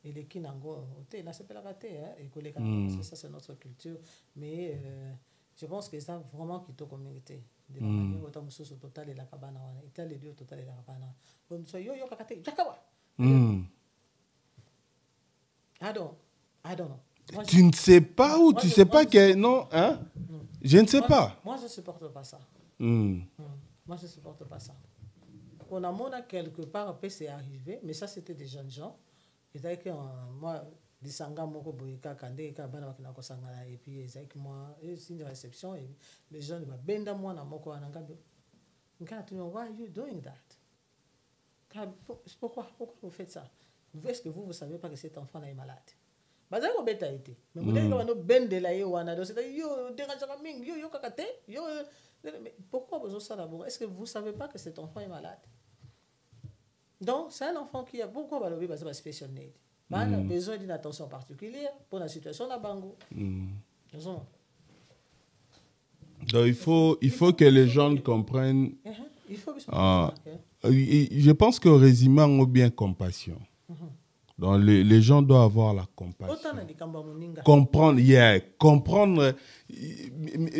et les kinango autant na sepela kate et que les ça c'est notre culture mais je pense que ça vraiment qui to communauté de la manière autant mususu total et la kabana wana état les deux total et la kabana comme so yo kakate jakawa. I don't know. Moi, tu ne sais pas ou tu ne sais pas que... Non, hein? Je ne sais pas. Moi, je ne supporte pas ça. Moi, je ne supporte pas ça. On a quelque part, c'est arrivé, mais ça, c'était des jeunes gens. C'est-à-dire que moi, des sangas, moko boyeka, kande, kabana, et puis, c'est moi, c'est une réception, et les jeunes, benda moi, na moko, anangabe. Why are you doing that? Pourquoi vous faites ça? Est-ce que vous ne savez pas que cet enfant est malade? Mais pourquoi vous ça d'abord? Est-ce que vous ne savez pas que cet enfant est malade? Donc, c'est un enfant qui a beaucoup de special need. Il a besoin d'une attention particulière pour la situation de la Bango. Donc, il faut que les gens comprennent. Je pense que résumé en bien compassion. Donc les gens doivent avoir la compassion. Comprendre, comprendre.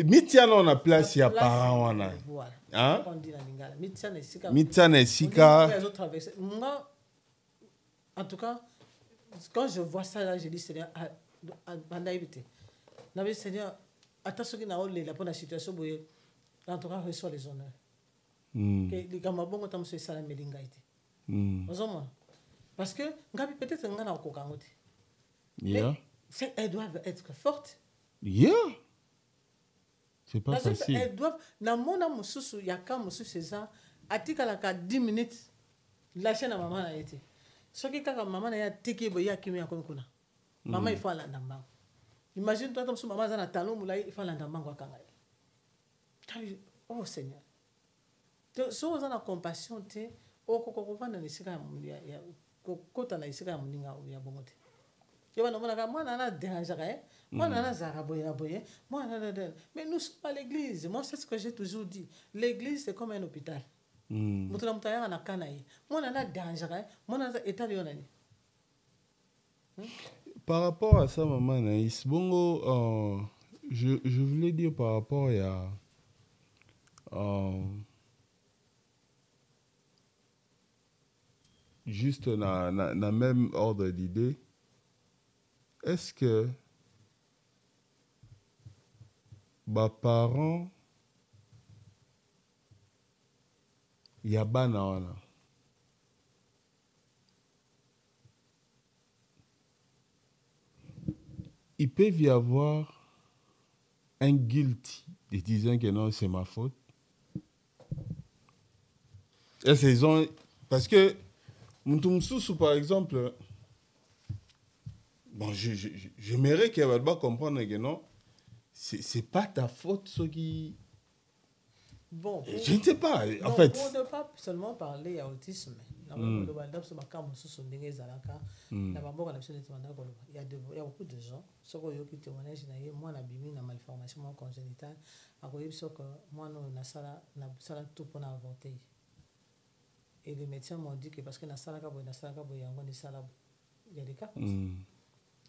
Mitiano on a place ya parents on a. Hein? Mitiano Sika. En tout cas, quand je vois ça là, je dis Seigneur, Seigneur, attends ce qui n'a pas pour la situation, en tout cas, reçoit les honneurs. Les gamins bon quand on ça la melingaïté. Parce que peut-être on a encore kangote. Yeah. Elles doivent être fortes. Yeah. C'est pas facile. Elles doivent na mona mususu ya ka mususu c'est ça. Atika la ka 10 minutes. Lâcher na maman na été. Ce qui kaka maman na ya tiki bo ya kimi ya kuna. Maman il faut la ndamba. Imagine toi comme si maman na talon moulay il faut la ndamba kwa kanga. Oh Seigneur. So on a compassion te o kokoko na nisika ya kota na isika muninga ya bongote. Yo na mona ka mwana na dérange mwana na zaraboye mais nous sommes à l'église. Moi c'est ce que j'ai toujours dit. L'église c'est comme un hôpital. Mutuna mutaya na kanaye. Mwana na dérange mwana na état de yonani. Par rapport à ça maman Naïs, bongo je voulais dire par rapport à juste na même ordre d'idée, est-ce que les parents ya bana wana il peut y avoir un guilty de disant que non c'est ma faute. Et ils ont parce que Moutoumsous, par exemple, bon, j'aimerais qu'elle va comprendre que non, c'est pas ta faute ce qui. Bon, je ne sais pas. Non, en fait. Pour ne pas seulement parler à autisme, il y a beaucoup de gens, ceux qui témoignent, moi, la bimi, la malformation congénitale, moi, tout pour avorter. Et les médecins m'ont dit que parce que il y a des cas comme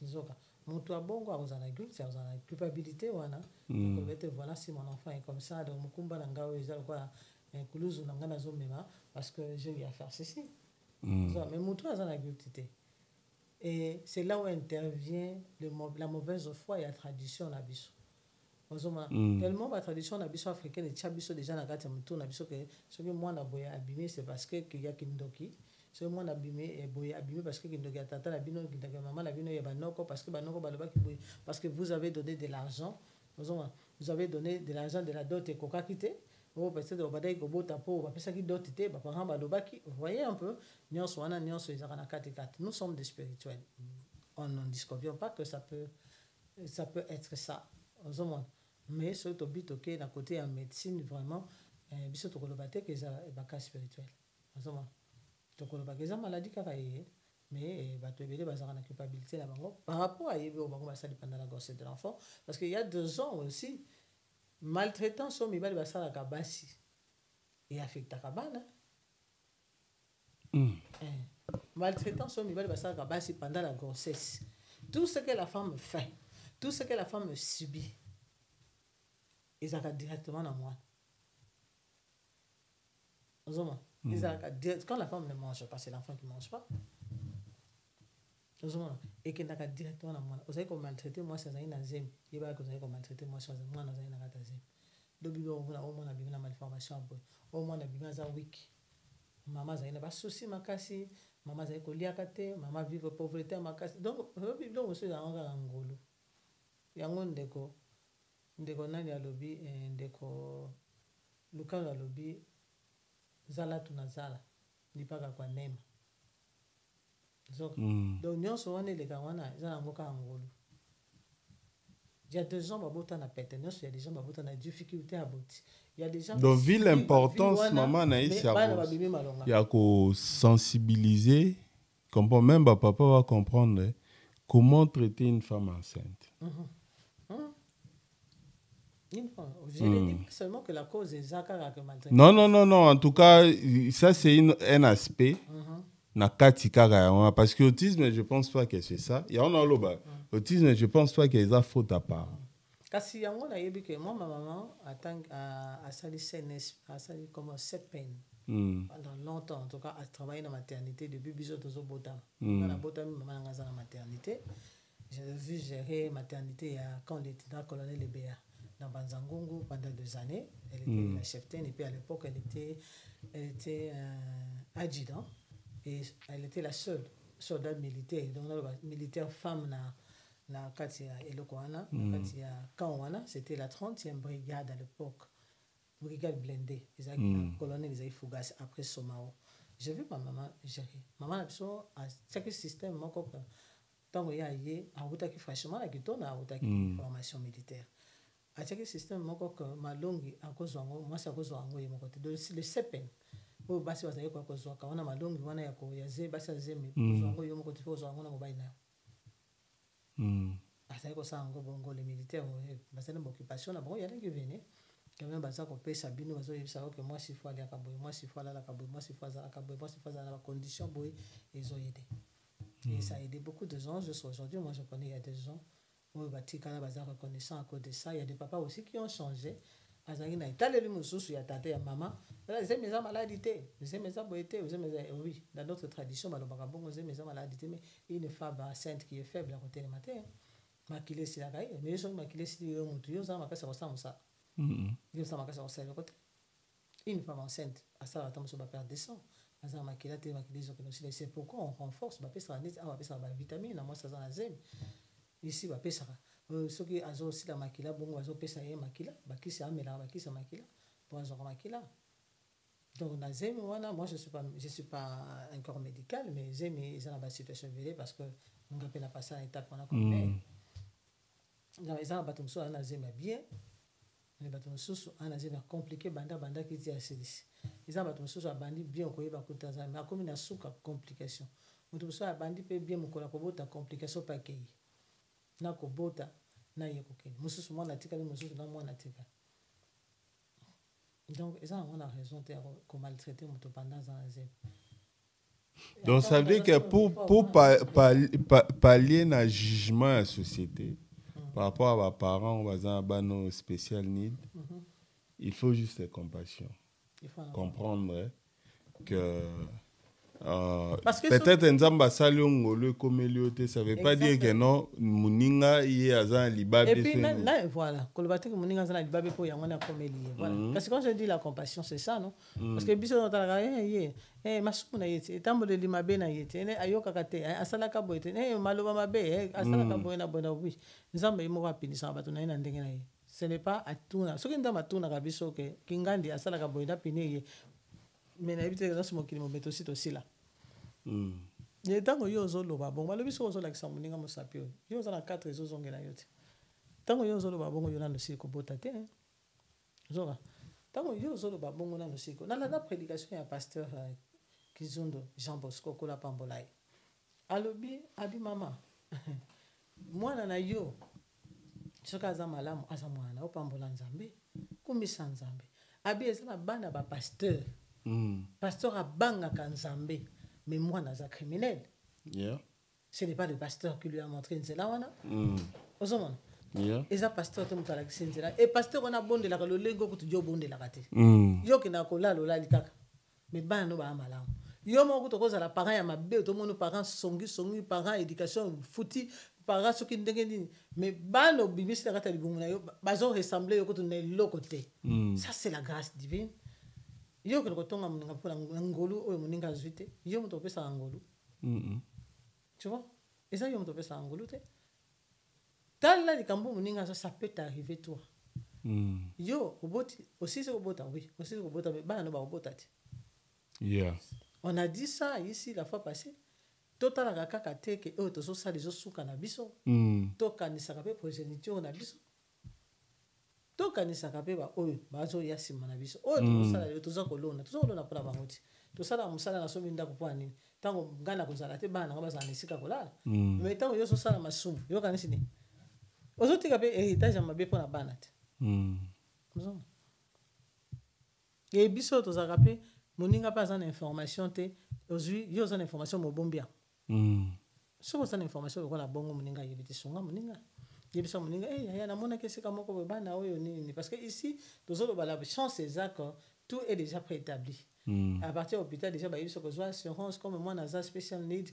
ça. Mon toit bon, vous avez une culpabilité. Voilà si mon enfant est comme ça, donc parce que j'ai eu à faire ceci. Mais mon toit a une culpabilité. Et c'est là où intervient la mauvaise foi et la tradition. Tellement la tradition africaine et chabiso déjà na gati mtu na biso que ce que moi na boya abîmé c'est parce que qu'il y a kindoki ce moi na abîmé et boya abîmé parce que kindoki tata la bino kindoki maman la bino ya banoko parce que banoko baloba ki boya parce que vous avez donné de l'argent vous avez donné de l'argent de la dot et coca quitté bon peut-être au badai ko bota po ba pesa ki dot té ba parents baloba ki vous voyez un peu nyonso wana nyonso ezaka na 4 nous sommes des spirituels on ne discute pas que ça peut être ça mais ce que tu as d'un côté en médecine vraiment biso to kolobate que ça est cas spirituel ensemble to kolobate ça maladie kakaye mais ba to ebele bazaka na culpabilité na bango par rapport à yebe bango ba sali pendant la grossesse de l'enfant parce qu'il y a 2 ans aussi maltraitant so mibali ba sala ka basi et affecta ka bana maltraitant so mibali ba sala ka basi pendant la grossesse tout ce que la femme fait tout ce que la femme subit ils ont directement dans moi. Quand la femme ne mange pas, c'est l'enfant qui ne mange pas. Et qu'il n'a directement dans moi. Vous savez qu'on maltraite moi, c'est un azim. Il va que vous avez maltraité moi, c'est un moi, c'est un azim. Donc, au moins, on a bien la malformation. Au moins, on a bien un week. Maman, ça n'a pas de souci, ma casse. Maman, ça n'a pas de souci, maman vive pauvreté, ma casse. Donc, on se dit, on a un golo. Il y a un déco. Ndeko nani alobi ndeko lukalo alobi zala tunazala lipaka kwa nema donc nyonso wana eleka wana eza nango kaka ngolu il y a des gens babota na pete nyonso il y a des gens babota na difficulté à boti il y a des gens donc vu l'importance maman na isi il y a ko sensibiliser comprend même papa va comprendre comment traiter une femme enceinte. Je ne dis pas seulement que la cause est Zakara que maltraitance. Non. En tout cas, ça, c'est un aspect. Parce que l'autisme, je ne pense pas que c'est ça. Il y a un autre. L'autisme, je ne pense pas qu'il y a faute à part. Parce que moi, ma maman a sali comme 7 peines. Pendant longtemps, en tout cas, à travailler dans la maternité depuis biso tozo botam. Dans la botam, maman n'a pas la maternité. J'ai vu gérer maternité quand elle était dans le colonel Lebea dans Banzangongo pendant 2 années. Elle était la cheftaine et puis à l'époque elle était adjudant et elle était la seule soldat militaire. Donc militaire femme na Katia Elokoana, Katia Kawana, c'était la 30e brigade à l'époque. Brigade blindée. Ils avaient colonel, ils avaient Fougas après Somao. J'ai vu ma maman gérer. Maman a besoin à chaque système, mon copain. Tant qu'il y a eu, à Outaki, franchement, la guitare, à Outaki, formation militaire. À chaque système, mon copain, ma longue, à cause de moi, c'est à cause de moi, mon côté. Le CEPEN. Au bas, c'est à cause de moi, quand on a ma longue, on a ya ko ya zé, bas, c'est zémi. Zongo, yo, mon côté, faut zongo, na mobile na. À ça, ça, en gros, les militaires, parce que l'occupation, là, bon, il y a des qui viennent. Quand même, ça qu'on paye Sabine, ils savent que moi, si fois aller à Kaboy, moi, si fois là à Kaboy, moi, si fois à Kaboy, moi, si fois à la condition, ils ont aidé. Et ça a aidé beaucoup de gens. Juste aujourd'hui, moi, je connais, il y a des gens où ils ont reconnaissant à cause de ça. Il y a des papas aussi qui ont changé. Il y a tata, il y a maman. Ils aiment mes maladies. Ils aiment mes aboyés. Oui, dans notre tradition, ils aiment mes maladies. Mais une femme enceinte qui est faible à côté du matin, maquillée si la caille, mais ils sont maquillés si ils ont tué, ils ont maquillé ça. Une femme enceinte, à ça, va perdre des sangs. C'est pourquoi on renforce la vitamine, moi ça la zème. Ici, ceux qui ont aussi la maquilla, bon, ils ont payé ça maquilla, qui s'est amélioré, qui s'est maquilla, pour avoir maquilla. Donc, la zème, moi je suis pas un corps médical, mais zème, ils ont la situation vérée parce que on a pas passé à l'étape qu'on a comme donc, ils ont battu ça, on a zème bien. Les bâtiments sous un azéna compliqué banda qui dit à celui-ci. Ils ont bâtiments sous un bandit bien au ba kutaza mais comme une souka complication. Mutu so a bandit pe bien mukola ko bota complication pa kei. Na ko bota na yeko ke. Mususu mo na tika mususu na mo na tika. Donc ils ont raison de maltraiter mutu pendant un azé. Donc ça veut dire que pour pallier un jugement à la société par rapport à mes parents, à nos special needs, il faut juste la compassion. Comprendre que peut-être Nzamba Saliongo comme Eliote, ça ne veut pas dire que non, Muninga y est à Libabe. Et puis là, voilà, que Muninga zana Libabe pour Yangona comme Elie. Voilà. Parce que quand je dis la compassion, c'est ça, non? Parce que biso dans ta masuna yete, tambo de Limabe na yete, ayoka kate, asala kabo yete, maloba mabe, asala kabo na bona oui. Nzamba imo rapide ça batuna ina ndenge na ye. Ce n'est pas à tout. Ce qui est dans ma tour, nabiso que Kingandi a ça la caboïda piné. Mais n'habite que dans ce mot qui me met aussi là. Il y a tant que yo zolo babon, mais le biso zolo like samuninga mo sapio. Yo zana 4 zo zongela yote. Tant que yo zolo babon yo na no siko botate. Zora. Tant que yo zolo babon na no siko. Na la prédication ya pasteur Kizundo Jean Bosco Kola Pambolai. Alobi abi mama. Moi na yo. Soka aza malamu aza mwana opambola nzambe kumisa nzambe abi eza na bana ba pasteur pasteur abangaka nzambe mais mwana aza criminel. Ce n'est pas le pasteur qui lui a montré nzela wana ozomona eza pasteur te mutala kisinzela et pasteur wana bondelaka lolengo kutu jo bondelaka te yo kina kolala olali kaka mais bana no ba malamu yo moko to kozala parent ya mabe to mono parent songi parent éducation fouti parents ceux qui ndengeni mais bano bimisi la libunguna yo bazo ressembler yo koto na lokote ça c'est la grâce divine yo ko tonga muninga pour ngolu o muninga zuite yo muto pesa ngolu tu vois et ça yo muto pesa ngolu te tala likambo muninga ça peut t'arriver toi yo oboti aussi c'est obota oui aussi obota mais bana ba obota te on a dit ça ici la fois passée. Total la kaka teke o to so sa les osuka na biso to kanisa kape progéniture na biso to kanisa kape ba oyo bazo yasima na biso o to sala to zo kolona pour la bangoti to sala musala na so minda ko pani tango ngana ko sala te bana ngaba za nisika kolala mais tango yo so sala masumu yo kanisi ni ozo tika pe héritage mabe pour na bana te et biso to za kape moninga pas en information te aujourd'hui yo za information mo bombia so ko sana information ko la bongo muninga yebiti sunga muninga yebisa muninga ya na mona kesika moko bana oyo nini parce que ici tozolo bala chance exact tout est déjà préétabli À partir de l'hôpital, déjà, il y a une assurance comme moi, dans un special need,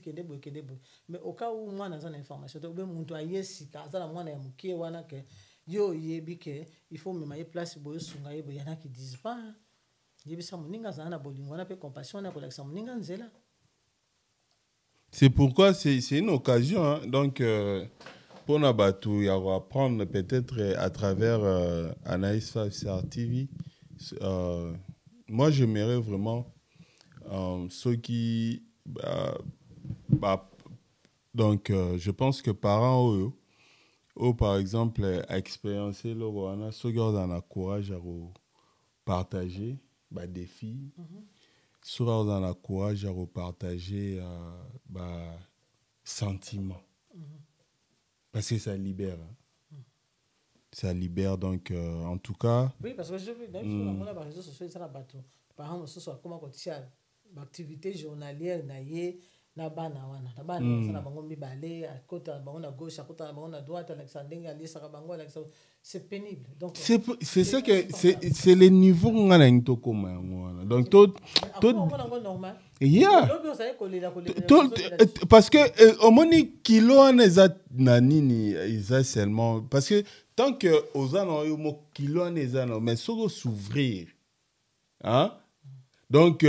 mais au cas où moi, dans une information, il faut me mettre place pour il y en a qui disent pas. C'est pourquoi c'est une occasion. Hein. Donc, pour Nabatou, il y aura apprendre peut-être à travers Anaïs Fassar TV. Moi, j'aimerais vraiment ceux qui. Donc, je pense que parents, eux, par exemple, expériencer ceux qui ont le courage à partager des défis. Ceux qui ont le courage à partager sentiments. Parce que ça libère. Hein. Ça libère, donc, en tout cas. Oui, parce que je veux dire, par réseaux sociaux, ça par exemple, ce soit comment l'activité journalière, na bana wana na bana na bango mibale à côté na bango na gauche à côté na bango na droite Alexandre ali saka bango c'est pénible donc c'est ça que c'est les niveaux nga na ntoko wana donc tout normal yeah parce que au moni kilo na nini isa seulement parce que tant que ozana yo mo kilo na ezana mais soko s'ouvrir hein donc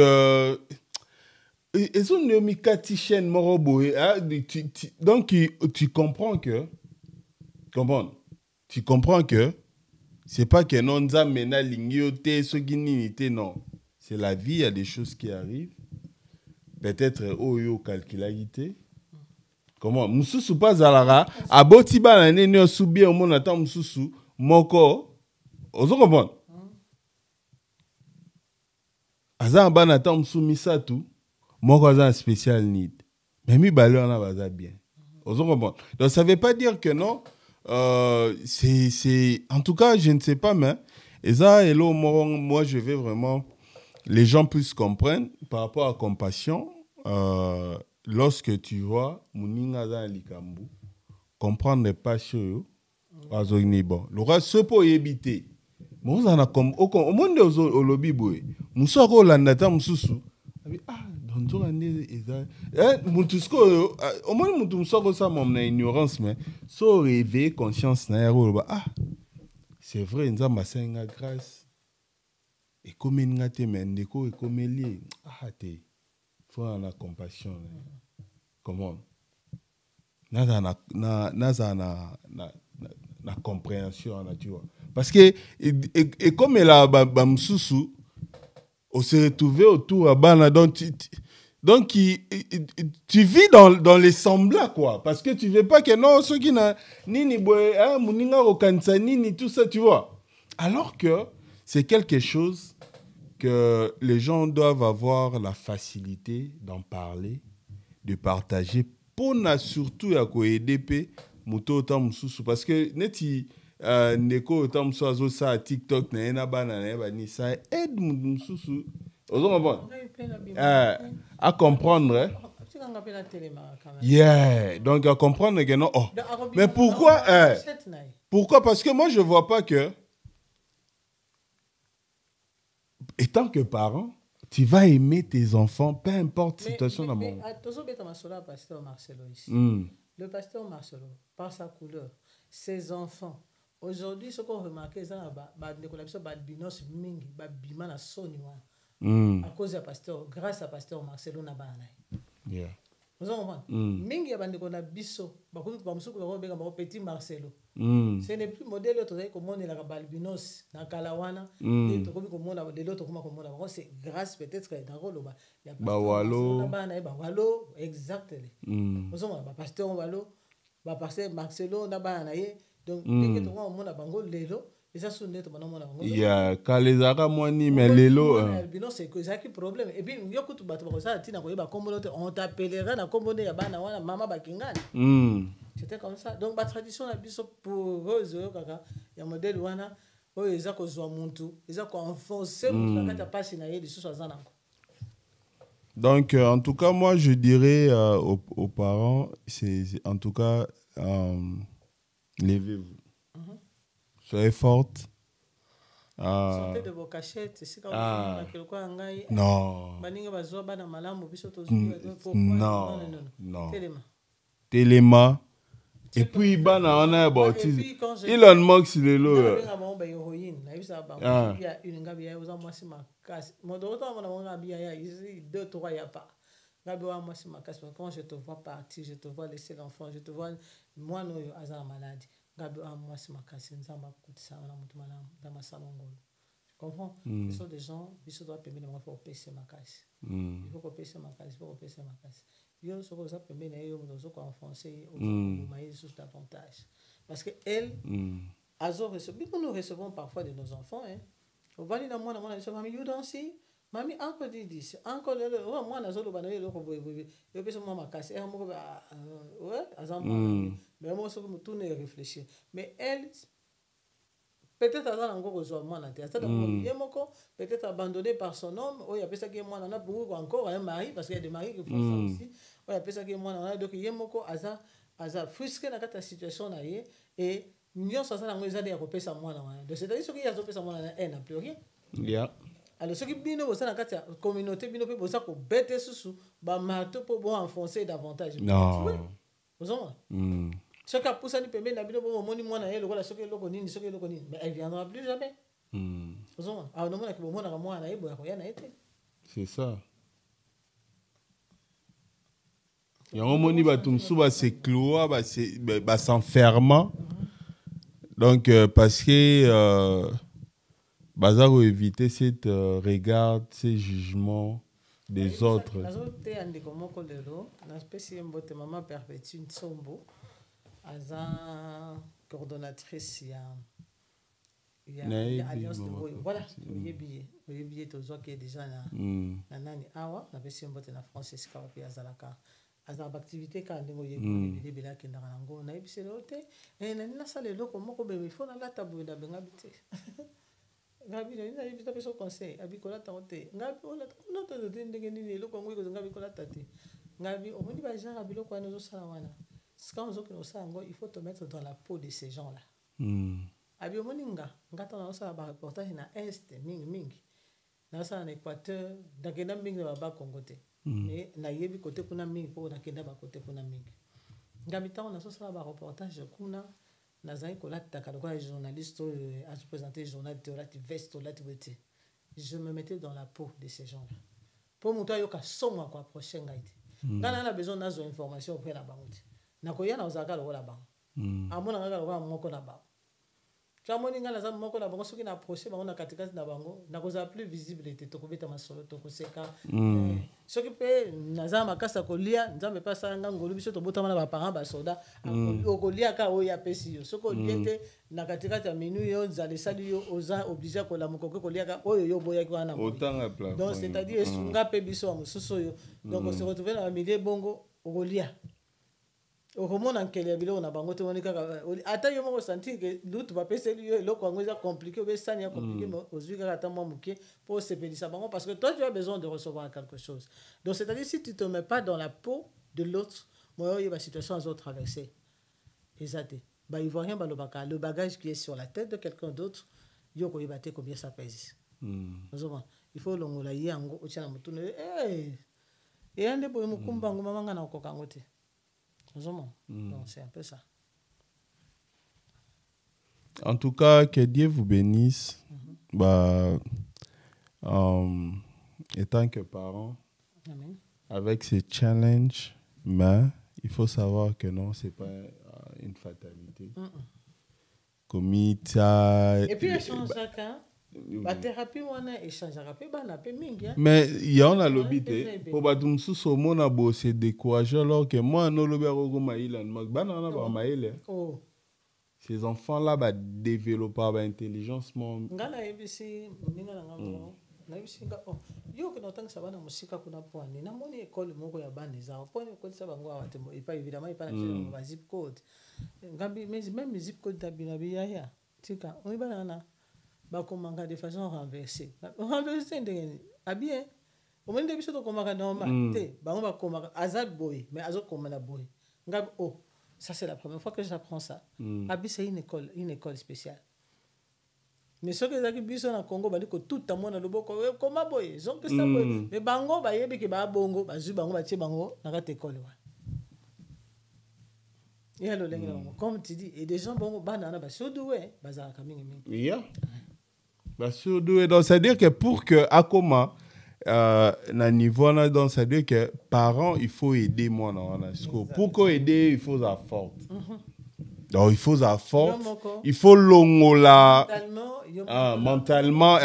et son nomikatichen moroboé donc tu comprends que c'est pas que non za mena lingioté ce qui n'était non c'est la vie, il y a des choses qui arrivent peut-être oyo calculalité comment mususu pas alara aboti bana nene subie au monde attend mususu moko ozo comprendre azan bana attend musu misatu moko aza spécial need mais mi balé on a baza bien ozo comprendre donc ça veut pas dire que non c'est en tout cas je ne sais pas mais et ça hello moi je vais vraiment les gens puissent comprendre par rapport à compassion lorsque tu vois muninga za likambu comprendre les passions azoni bon le reste ce pour éviter bon ça na comme au monde au lobby boy musoko landata mususu donc mutusko au moins mutu musoko ça mon ignorance mais so réveiller conscience na yaro c'est vrai nzamba senga grâce et comme ngate mendeko et comme lié te faut en la compassion comment na compréhension tu vois parce que et comme la bamsusu on s'est retrouvé autour à Bana donc tu vis dans les semblats quoi parce que tu veux pas que non ceux qui na nini boy muninga okanisa nini tout ça tu vois alors que c'est quelque chose que les gens doivent avoir la facilité d'en parler de partager pour surtout à ko aider muto tam mususu parce que neti neko tam soazo ça TikTok na bana na ni ça aide mususu à comprendre yeah donc à comprendre que non mais pourquoi parce que moi je vois pas que étant que parent tu vas aimer tes enfants peu importe situation dans mon le pasteur Marcelo par sa couleur ses enfants aujourd'hui ce qu'on remarque c'est binos mingi bima na soni à cause du pasteur grâce à pasteur Marcelo na bana yeah vous comprenez mingi ya bandeko na biso bakomi ba musuku ba benga ba petit Marcelo ce n'est plus modèle to comme on la balbinos na kalawana et to comme on de l'autre comme on c'est grâce peut-être dans roloba ya walo na bana ba walo exactement vous comprenez ba pasteur walo ba pasteur Marcelo na bana ye donc dès que to on a bango lelo ça sonne to bana mona bango ya kalezaka mwani mais lelo albino c'est que ça qui problème et puis yoku tu bato ça tina ko yeba kombo on t'appellera na kombo ya bana wana mama bakingana c'était comme ça donc ba tradition na biso pour eux kaka ya modèle wana o eza ko zwa muntu eza ko enfoncer mutu kata passe na yedi so azana. Donc en tout cas moi je dirais aux parents c'est en tout cas levez-vous. Soyez forte. Sortez de vos cachettes. C'est comme non. Non. Téléma. Et puis, bana on a baptisé. Elon Musk le lo. Il y a une gabi ya uza mwasi makasi. Mon docteur mon amon gabi ya ici 2 3 y a pas. Gabi wa mwasi makasi. Quand je te vois partir, je te vois laisser l'enfant, je te vois moi no azana maladie. Gabi wa mwasi makasi nzamba kutisa na mutu malamu dans ma salon ngolo. Tu comprends? Ce sont des gens qui doivent permettre de faire passer makasi. Il faut qu'on passe makasi, il faut qu'on passe makasi. Yo ce que ça permet na yo mutu ko enfoncer au maïs sous davantage. Parce que elle nous recevons parfois de nos enfants. Hein. Au bali na mwana mwana mami you don't see mami uncle did this uncle mwana zolo bana yo ko boye yo pesa mama makasi e moko ouais azamba mais moi ce que me tourne et réfléchir mais elle peut-être azana ngoko zo mwana te azana moko peut-être abandonné par son homme ou il a pesa que mwana na pour encore un mari parce qu'il y a des maris qui font ça aussi ou il a pesa que mwana donc yemoko aza frustré na kata situation na ye et nyonso aza nango ezali ya kopesa mwana wana donc c'est-à-dire soki azopesa mwana na n'a plus rien alors soki bino boza na kati ya communauté bino mpe boza kobete susu bamato mpo bo enfoncer davantage ozomona soki apusani pembeni na bino bo momoni mwana ye lokola soki eloko nini mais elle viendra plus jamais ozomona alors nomonaki bomonaka mwana na ye boya koya na ye te c'est ça yango moni bato mosusu basekloa basenferma donc parce que baza éviter cette regard ces jugements des autres maman Perpétue Nsombo aza coordonnatrice il y a alliance de boy voilà oyebi tozwa ke déjà na nani awa na pesi mbote na Francis Kawapi azalaka azaba activité ka ndingo yebi bela kendaka nango na yebisele ote na nina sala eloko moko bebe faut na lata boye na benga bite ngabi na yebisa peso conseil abikola ta ote ngabi ona to ndenge nini eloko ngwe ko ngabi kola tate ngabi omoni ba genre biloko wana zo sala wana quand on zo sala ngo il faut te mettre dans la peau de ces gens là abi omoni ngata na sala ba reportage na est mingi na sala na Équateur dakenda mingi na ba Congo te mais na yebi côté kuna mingi po na kenda ba côté kuna mingi ngabi ta na sala ba reportage kuna nazali kolata kaloka journaliste à se présenter journal théoratique veste la tibete je me mettais dans la peau de ces gens là pour muto yoka somwa kwa approcher ngaite ngana na besoin nazo information auprès na bango na koya na ozaka lokola bango amona ngaka lokola moko na bango chamoni ngana za moko na bango soki na approcher bango na katikati na bango na koza plus visible te to kobeta masolo to koseka soki pe naza makasa kolia nzambe pasa nga ngolu biso to botama na ba parents ba soda okolia ka oya pesi yo soko liete na katikati ya menu yo nzale sali yo oza obligé ko la mokoko kolia ka oyo yo boya ki wana donc c'est-à-dire esunga pe biso wa mususu yo donc on se retrouve dans le milieu bongo okolia okomona nkele ya biloko na bango te monika ata yo moko sentir que lutu ba peseli yo eloko ngo eza compliqué ou sani ya compliqué mais ozui kaka ta mwa muke pour se pelisa bango parce que toi tu as besoin de recevoir quelque chose donc c'est-à-dire si tu te mets pas dans la peau de l'autre moi yo ba situation à traverser ezate ba ivoirien ba lobaka le bagage qui est sur la tête de quelqu'un d'autre yo ko yebate combien ça pèse il faut longola yango o tshana mutune et ande boye mukumba ngoma manga na kokango te. Donc c'est un peu ça. En tout cas, que Dieu vous bénisse. Étant que parent, Amen. Avec ces challenges, mais il faut savoir que non, c'est pas une fatalité. Comme et puis il change chacun. La thérapie wana échangeaka pe bana pe mingi mais il y en a l'obité pour batum suso mona bo c'est découragé alors que moi no lobi ko maïla bana na ba maïla ces enfants là ba développer ba intelligence mon ngana ebisi ninga na ngamo na ebisi nga yo ko notanga sabana musika kuna pwani na moni école moko ya bana za pwani ko tsa bango awate et pas évidemment il pas na ba zip code ngambi mais même zip code tabina biya ya tika on bana na bakomanga de façon renversée ndenge abien omoni de biso to komaka normal te bango bakomaka azab boy mais azokomana boy ngabi ça c'est la première fois que j'apprends ça abi c'est une école spéciale mais ce que ezaki biso na Congo bali ko tout à mona loboko comment boye zonke ça boye mais bango ba yebi ke ba bongo ba zu bango ba tie bango na kate école wa ya lo lengi bango comme tu dis et des gens bongo bana na ba sodoué bazaka mingi mingi yeah ba sodoué donc c'est à dire que pour que akoma na niveau là donc c'est à dire que parents il faut aider moi na school pour qu'on aider il faut la forte. Donc il faut la force, il faut l'ongola mentalement,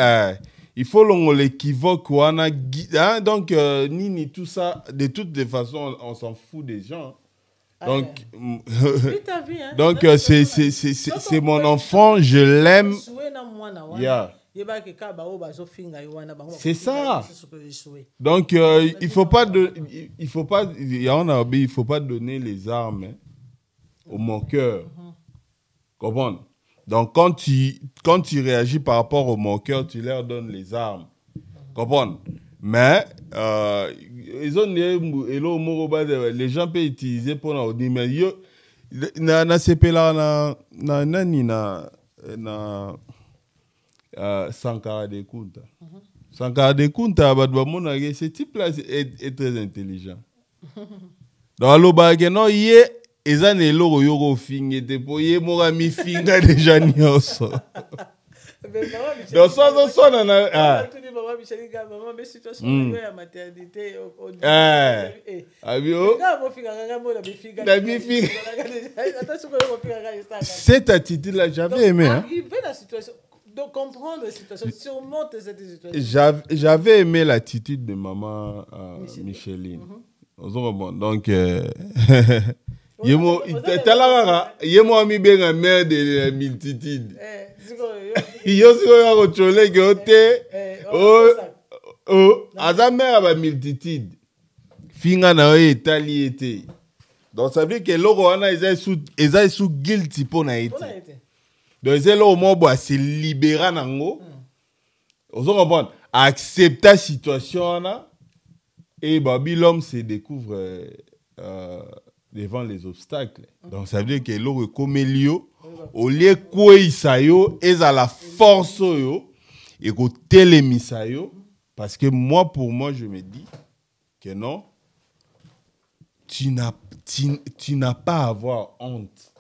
il faut l'ongola équivoque hein, donc nini tout ça de toutes les façons on s'en fout des gens. Donc donc c'est mon enfant, je l'aime. C'est ça. Donc il faut pas donner les armes au moqueur. Comprends? Donc, quand tu réagis par rapport au moqueur, tu leur donnes les armes. Comprends? Mais, les gens peuvent utiliser pour nous dire, mais na CP là, Sankara de Kunta. Sankara de Kunta, ce type-là est très intelligent. Donc, le bagage, non, eza ne eloko yoko finge te po ye moka mi finga déjà nyonso donc ça na cette attitude là j'avais aimé hein. Donc comprendre la situation, surmonter cette situation. J'avais aimé l'attitude de maman Micheline. Donc Yemo ami benga mère de la multitude. Yo siko ya ko chole ke ote. Aza mère ba multitude. Finga na yo etali ete. Donc ça veut dire que loko wana eza sous guilty po na ete. Donc c'est là au moment où se libérer nango. Ozo comprendre accepter la situation là et babi l'homme se découvre devant les obstacles. Donc ça veut dire que l'eau est comme Elio, au lieu quoi isayo, est à la force yo, et qu'au télémisayo, parce que moi pour moi je me dis que non, tu n'as pas à avoir honte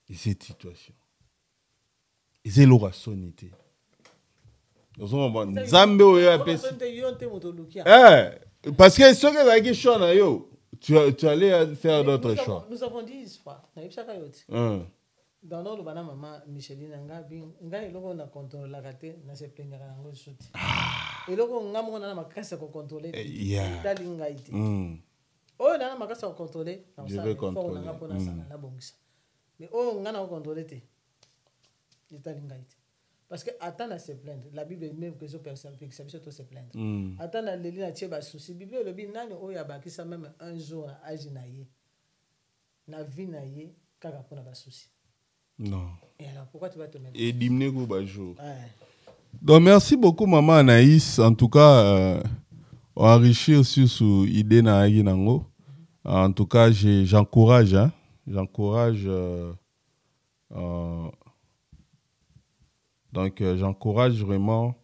de cette situation. Et c'est l'aura sonité. Zambe oya pesi. Parce que ce que la question na yo. Tu allais faire d'autres choix. Nous avons dit histoire. Dans notre maman Micheline nga eloko na contrôler la raté na se plaindre na ngo souti. Eloko nga mo na makasa ko contrôler. Dali nga ite. Oh na makasa ko contrôler. Je vais contrôler. Na bongisa. Mais oh nga na ko contrôler te. Dali nga ite. Parce que attendre se plaindre, la Bible même que ce personne peut se plaindre. Attendre les lignes à tirer souci. Bible le bin nani oya baki ça même un jour à aginaye. Na vie naye kaka pona ba souci. Non. Et alors pourquoi tu vas te mettre? Et dimne go ba jour. Donc merci beaucoup maman Anaïs, en tout cas enrichir sur idée na nango. En tout cas j'encourage donc j'encourage vraiment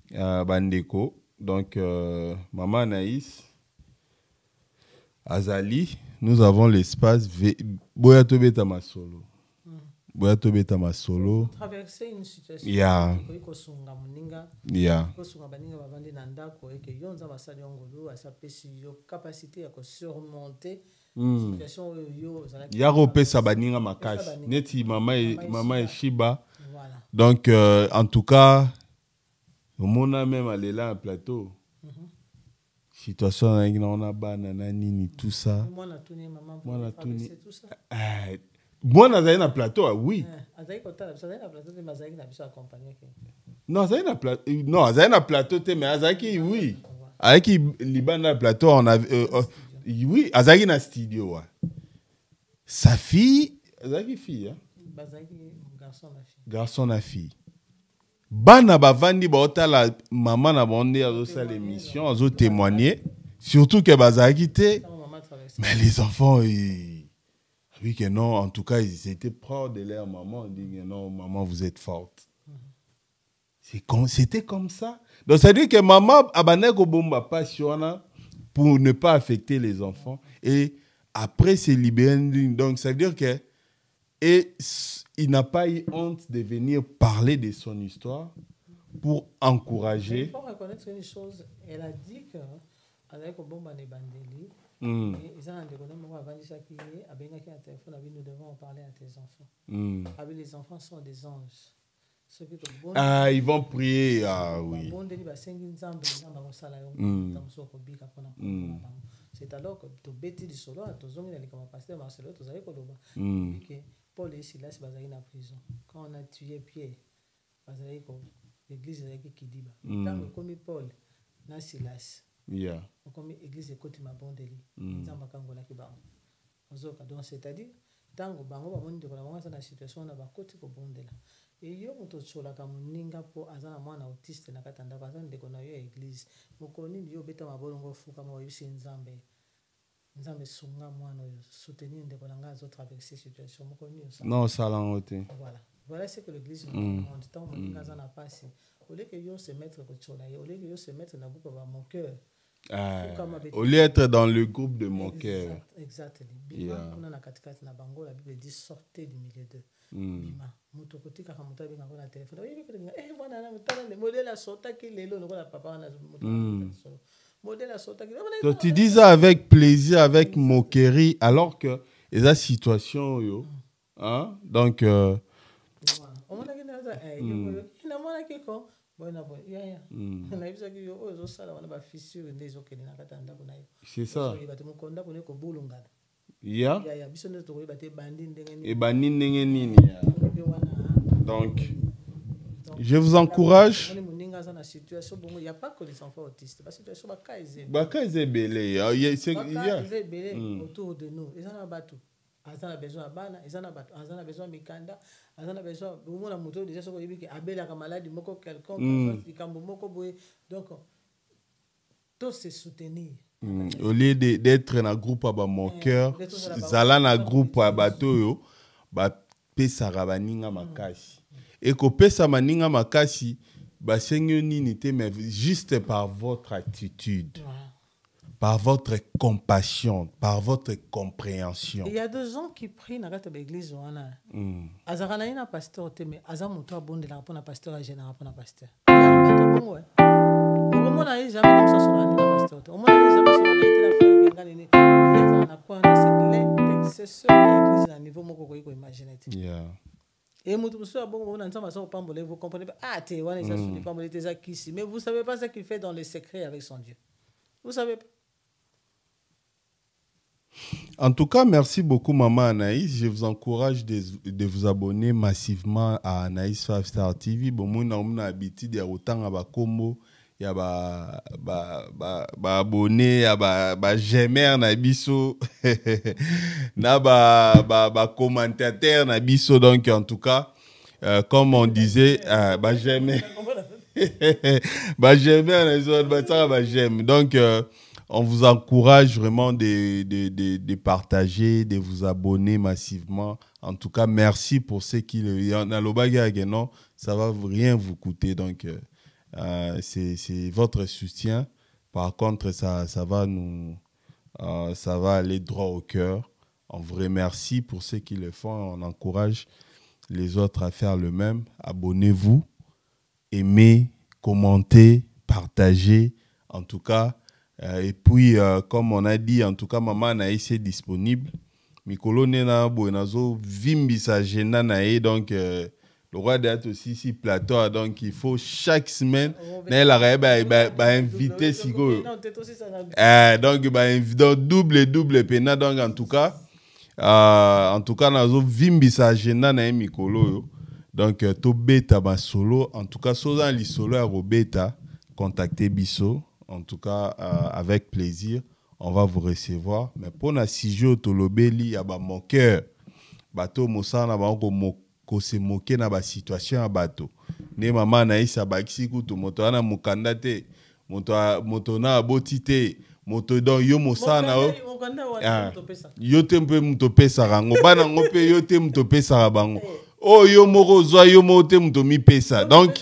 Bandeko. Donc maman Anaïs, Azali, nous avons l'espace Boya Tobeta Masolo. Boya Tobeta Masolo. Traverser une situation. Yeah. Yeah. Capacité à surmonter situation Yaropesa baninga makashi. Neti maman et Shiba. Voilà. Donc en tout cas, on a même allé là un plateau. Situation on a banana nini tout ça. Moi na tourné maman. Tout ça. Moi na un plateau oui. Non, ça un plateau. Non, ça un plateau mais Azaki oui. Avec Liban na plateau on a oui, Azaki na studio. Sa fille, Azaki fille hein. Garçon na fille. Bana bavandi baota la maman na bande azo sa l'émission, azo témoigner, surtout que bazaki te. Mais les enfants puis que non, en tout cas, ils étaient proches de leur maman. Ils disent que non, maman, vous êtes forte. C'était comme ça. Donc, ça veut dire que maman a bomba passion pour ne pas affecter les enfants. Et après, c'est libéré. Donc, ça veut dire que il n'a pas eu honte de venir parler de son histoire pour encourager. Il faut reconnaître une chose. Elle a dit que avec bomba ne bandeli, nous devons en parler à tes enfants. Les enfants sont des anges. Ah, ils vont prier. Ah oui. C'est alors que tu bêtis du solo, tu as mis comme pasteur Marcelo, tu as dit que Paul et Silas sont en prison. Quand on a tué Pierre, l'église est qui dit tant que comme Paul, na Silas. Comme l'église est côté ma bondeli. Donc c'est-à-dire tant que bango ba monde ko la na situation na ba côté ko bondela. Et yo moto chola ka muninga po azana mwana autiste na katanda ba zande ko na yo église mokoni yo beta mabolongo fuka mo yusi nzambe sunga mwana yo soutenir ndeko na ngazo traverser situation mokoni yo ça non ça l'envoté voilà c'est que l'église en temps muninga zana passe au lieu que yo se mettre ko chola yo au lieu que yo se mettre na groupe ba mon cœur au lieu d'être dans le groupe de mon cœur. Exactement. On a katikati na bango la Bible dit sortez du milieu d'eux. Bima muto kotika ka muto binga na téléphone. Voilà na mutala le modèle a sota ki lelo no la papa na modèle a sota ki. Donc tu dis ça avec plaisir, avec moquerie alors que la situation yo hein donc on a que ça c'est ça. Donc, je vous encourage. Il n'y a pas que les enfants autistes. La situation est autour de nous. Ils en ont besoin bana, ils en ont besoin mikanda, ils en ont besoin de moto déjà ce que abela comme maladie moko quelqu'un donc tous se soutenir. Au lieu d'être dans groupe à mon cœur, zala na groupe à bateau yo, ba pesa rabaninga makasi. Et ko pesa maninga makasi, ba senyo nini te mais juste par votre attitude. Par votre compassion, par votre compréhension. Il y a des gens qui prient dans l'église. Azarana ina pasteur mais azamuto abonde la pour pasteur général pour pasteur. Au moment là, jamais comme ça sur la pasteur. Au moment là, jamais sur la frère ngani. Il y a na quoi c'est ce l'église à niveau moko ko imaginer. Et mutu so abongo on entend ça au pambole vous comprenez pas ah te wana ça sur pambole tes akisi mais vous savez pas ce qu'il fait dans le secret avec son Dieu. Vous savez pas. En tout cas, merci beaucoup, Maman Anaïs. Je vous encourage de vous abonner massivement à Anaïs 5 Star TV. Bon, moi, on a l'habitude de autant à combo, il y a abonné, il y a j'aimer na biso, na commentateur na biso. Donc, en tout cas, comme on disait, j'aimer, j'aime. Donc, on vous encourage vraiment de partager, de vous abonner massivement. En tout cas, merci pour ceux qui le non, ça va rien vous coûter. Donc, c'est votre soutien. Par contre, ça va aller droit au cœur. On vous remercie pour ceux qui le font. On encourage les autres à faire le même. Abonnez-vous, aimez, commentez, partagez. En tout cas, et puis, comme on a dit, en tout cas, Maman Anaïs est disponible. Mikolo nena boenazo vimbisa gena nae donc le roi d'être aussi ici plateau donc il faut chaque semaine na la inviter sigo donc double pena donc en tout cas nazo vimbisa gena nae mikolo yo donc to beta ba solo en tout cas soza li solo ya robeta contactez biso. En tout cas, avec plaisir, on va vous recevoir. Mais pour la sijo tolobeli, ya ba mon cœur. Bato mosana ba ko se moquer na ba situation à bato. Ne Maman Anaïs ba kisi kutu moto ana mukanda te, moto na aboti te, moto donc yo mosana yo te mpe muto pesa rango bana ngope yo te muto pesa bango oh yo moko zwa yo mo te muto mi pesa donc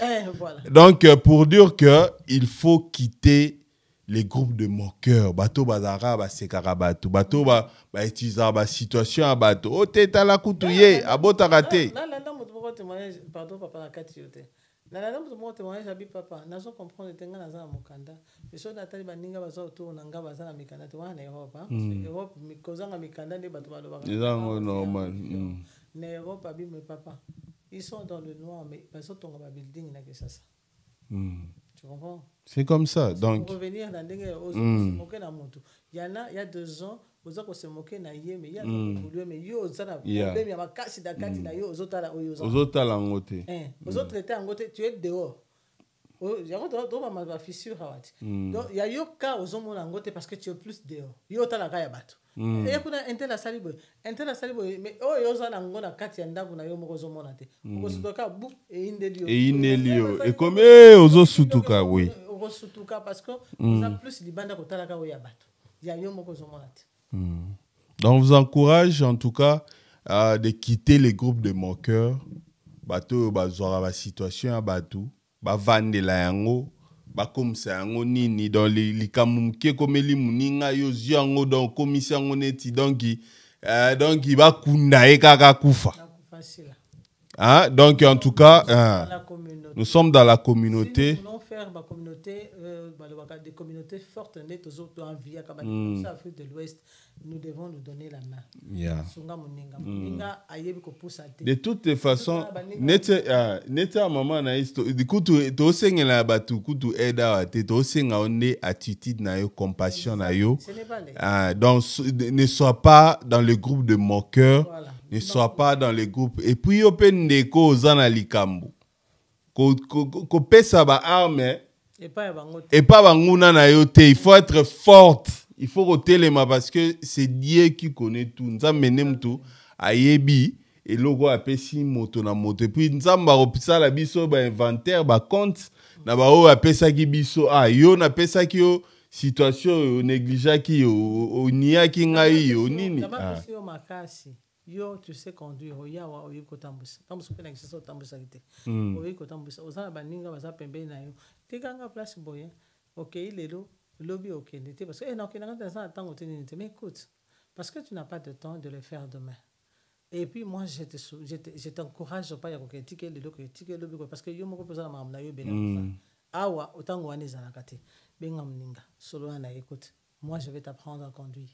pour dire que il faut quitter les groupes de moqueurs bato bazara ba sekara bato ba utiliser ba situation à bato o te tala kutuye abota raté pardon papa na kati yote na mutu moko témoignage abi papa nazo comprendre tenga naza na mokanda biso natali baninga baza autour na nga baza na mikanda te wana na Europe Europe mikozanga mikanda nde bato balobaka ezango normal na Europe abi mais papa ils sont dans le noir mais bazo tonga ba building na Kinshasa tu comprends c'est comme ça donc pour revenir dans ndenge ozo moquer na moto il y a 2 ans ozo ko se moquer na ye mais il y a évolué mais yo ozana problème ya makasi dakati na yo ozotala oyo ozotala ngote ozotraiter ngote tu es dehors yango to ba fissure awati donc il y a yo ka ozomona ngote parce que tu es plus dehors yo tala ka ya bato et kuna intela salibo mais oyo ozana ngona kati ya ndako na yo moko ozomona te okosutoka bu e indelio et comme ozosutuka oui okosutuka parce que on a plus libanda ko tala ka oyo ya bato ya yo moko ozomona te. Donc, on vous encourage en tout cas de quitter les groupes de moqueurs. Bateau, bazora la situation à bateau, vendre la yango, comme ça yango nini dans les kamumke comme les muninga yo yango dans commission neti donc il va kunda e kaka kufa. Hein? Donc en tout cas nous sommes dans la communauté. Si nous voulons faire des communautés fortes, Afrique de l'Ouest, nous devons nous donner la main. Yeah. De toutes façons, neta maman na isto, du coup to senga la batu, kutu eda te to senga onne attitude na yo, compassion na yo. Donc ne sois pas dans le groupe de moqueurs, ne sois pas dans le groupe. Et puis open ndeko ozana likambo. Ko pesa ba arme et pas banguna na yote, il faut être forte, il faut rotelema parce que c'est Dieu qui connaît tout. Nzambe nemtu ayebi et logo apesi moto na moto et puis nzamba opisa la biso ba inventaire ba compte na ba o apesa ki biso yo na pesa ki yo situation négligea ki o nia ki ngai yo nini yo tu sais conduire oyawa oyiko tambusa tambusa pe na kiso tambusa kite oyiko tambusa ozana baninga baza pembeni na yo tikanga place boye OK lelo lobby OK n'était parce que non que na ça attend mais écoute parce que tu n'as pas de temps de le faire demain et puis moi je t'encourage pas ya koketike lelo koketike lobby parce que yo moko poza na mamna yo bena awa otango wana ezala kate benga mninga solo na écoute moi je vais t'apprendre à conduire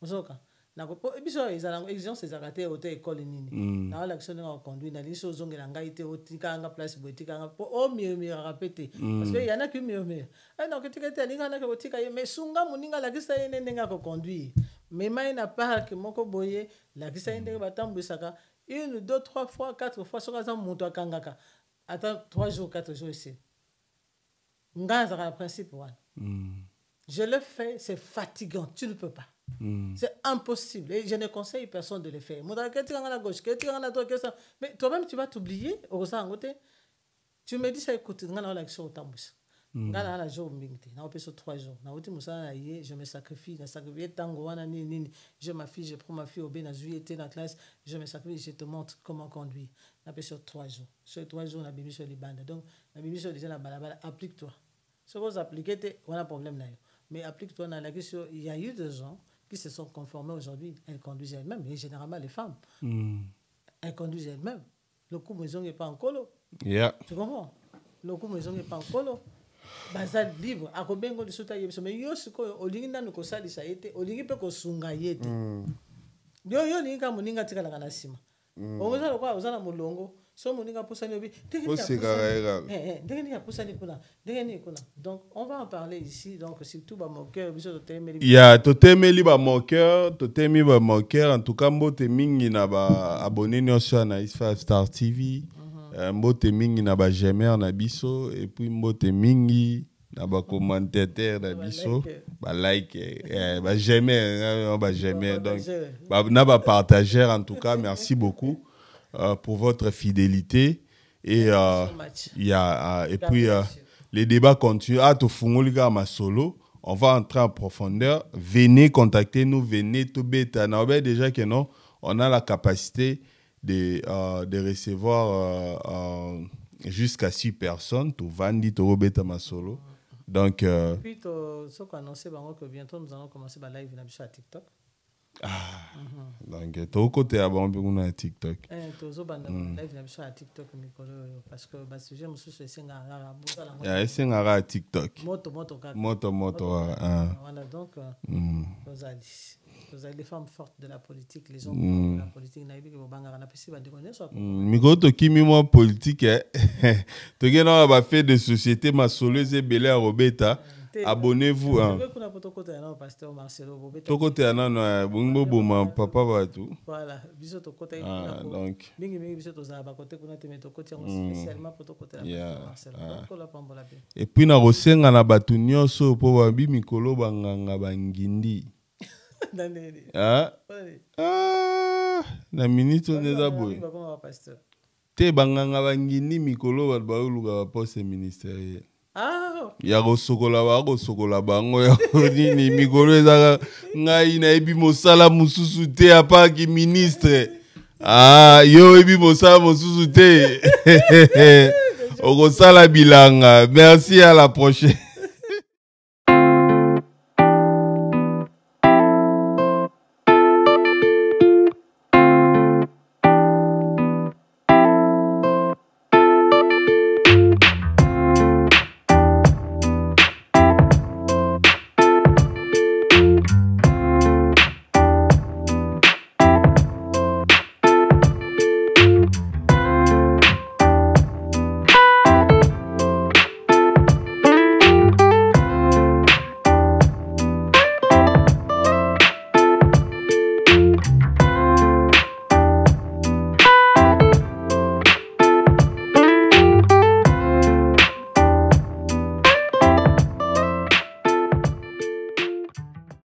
ozoka na ko biso ezala exigence ezakate ote école nini na wala kiso nga conduire na liso zongela ngai te otika nga place botika nga o mieux répéter parce que y en a qui mieux non que tikete linga na ko tika mais sunga muninga la kisa yene ndenga ko conduire mais mai na parc moko boye la kisa yene batambusaka 1 2 3 fois 4 fois soka za muto akangaka attends 3 jours 4 jours ici ngaza ka principe wana je le fais c'est fatigant tu ne peux pas. C'est impossible et je ne conseille personne de le faire. Mais toi-même tu vas t'oublier. Tu me dis ça écoute, je me sacrifie, je m'affiche, je prends ma fille au bien la classe, je me sacrifie, je te montre comment conduire. Sur 3 jours. Sur 3 jours, on a béni sur les bandes. Donc, on a béni sur les balabala. Applique-toi. Si vous appliquez, on a un problème là. Mais applique-toi dans la question. Il y a eu 2 gens qui se sont conformés aujourd'hui, elles conduisent elles-mêmes, et généralement les femmes, elles conduisent elles-mêmes. Le coup maison n'est pas en colo. Tu comprends? Le coup maison n'est pas en colo. Bazal libre, à combien de sota yebso, mais yo siko olinga no kosali sa yete, olingi pe kosunga yete. Yo linga moninga tika la sima. Oza lo kwa ozana molongo, so moninga posani obi, donc on va en parler ici, donc surtout ba moqueur biso totemeli. Ya totemeli ba moqueur, totemi ba moqueur, en tout cas mbote mingi na ba abonné nyonso na Is5 Star TV. Mbote mingi na ba j'aimer na biso et puis mbote mingi na ba commentateur na biso, ba like ba j'aimer donc na ba partager en tout cas merci beaucoup pour votre fidélité et et puis les débats continuent à to fungolika ma solo on va entrer en profondeur. Venez contacter nous, venez tout bêta. On a déjà que non, on a la capacité de recevoir jusqu'à 6 personnes. Tout vandi, tout bêta ma solo. Donc. Puis, ce qu'on a annoncé, que bientôt nous allons commencer le live sur TikTok. Donc, tout côté à bon on TikTok. Live sur TikTok parce que le sujet c'est TikTok. Moto. Voilà donc vous avez les femmes fortes de la politique, les hommes de la politique na politique fait de société ma solo belé à Robeta. Abonnez-vous. Papa va tout. Voilà, donc. Et puis na rosenga na batu nyonso po babi mikolo banganga bangindi. Na minute on est d'abord. Te banganga bangindi mikolo ba luka poste ministériel. Ya sokola bango ya nini mikolo ezaka ngai na ebi mosala mususu te apa ki ministre yo ebi mosala mususu te okosala bilanga. Merci, à la prochaine.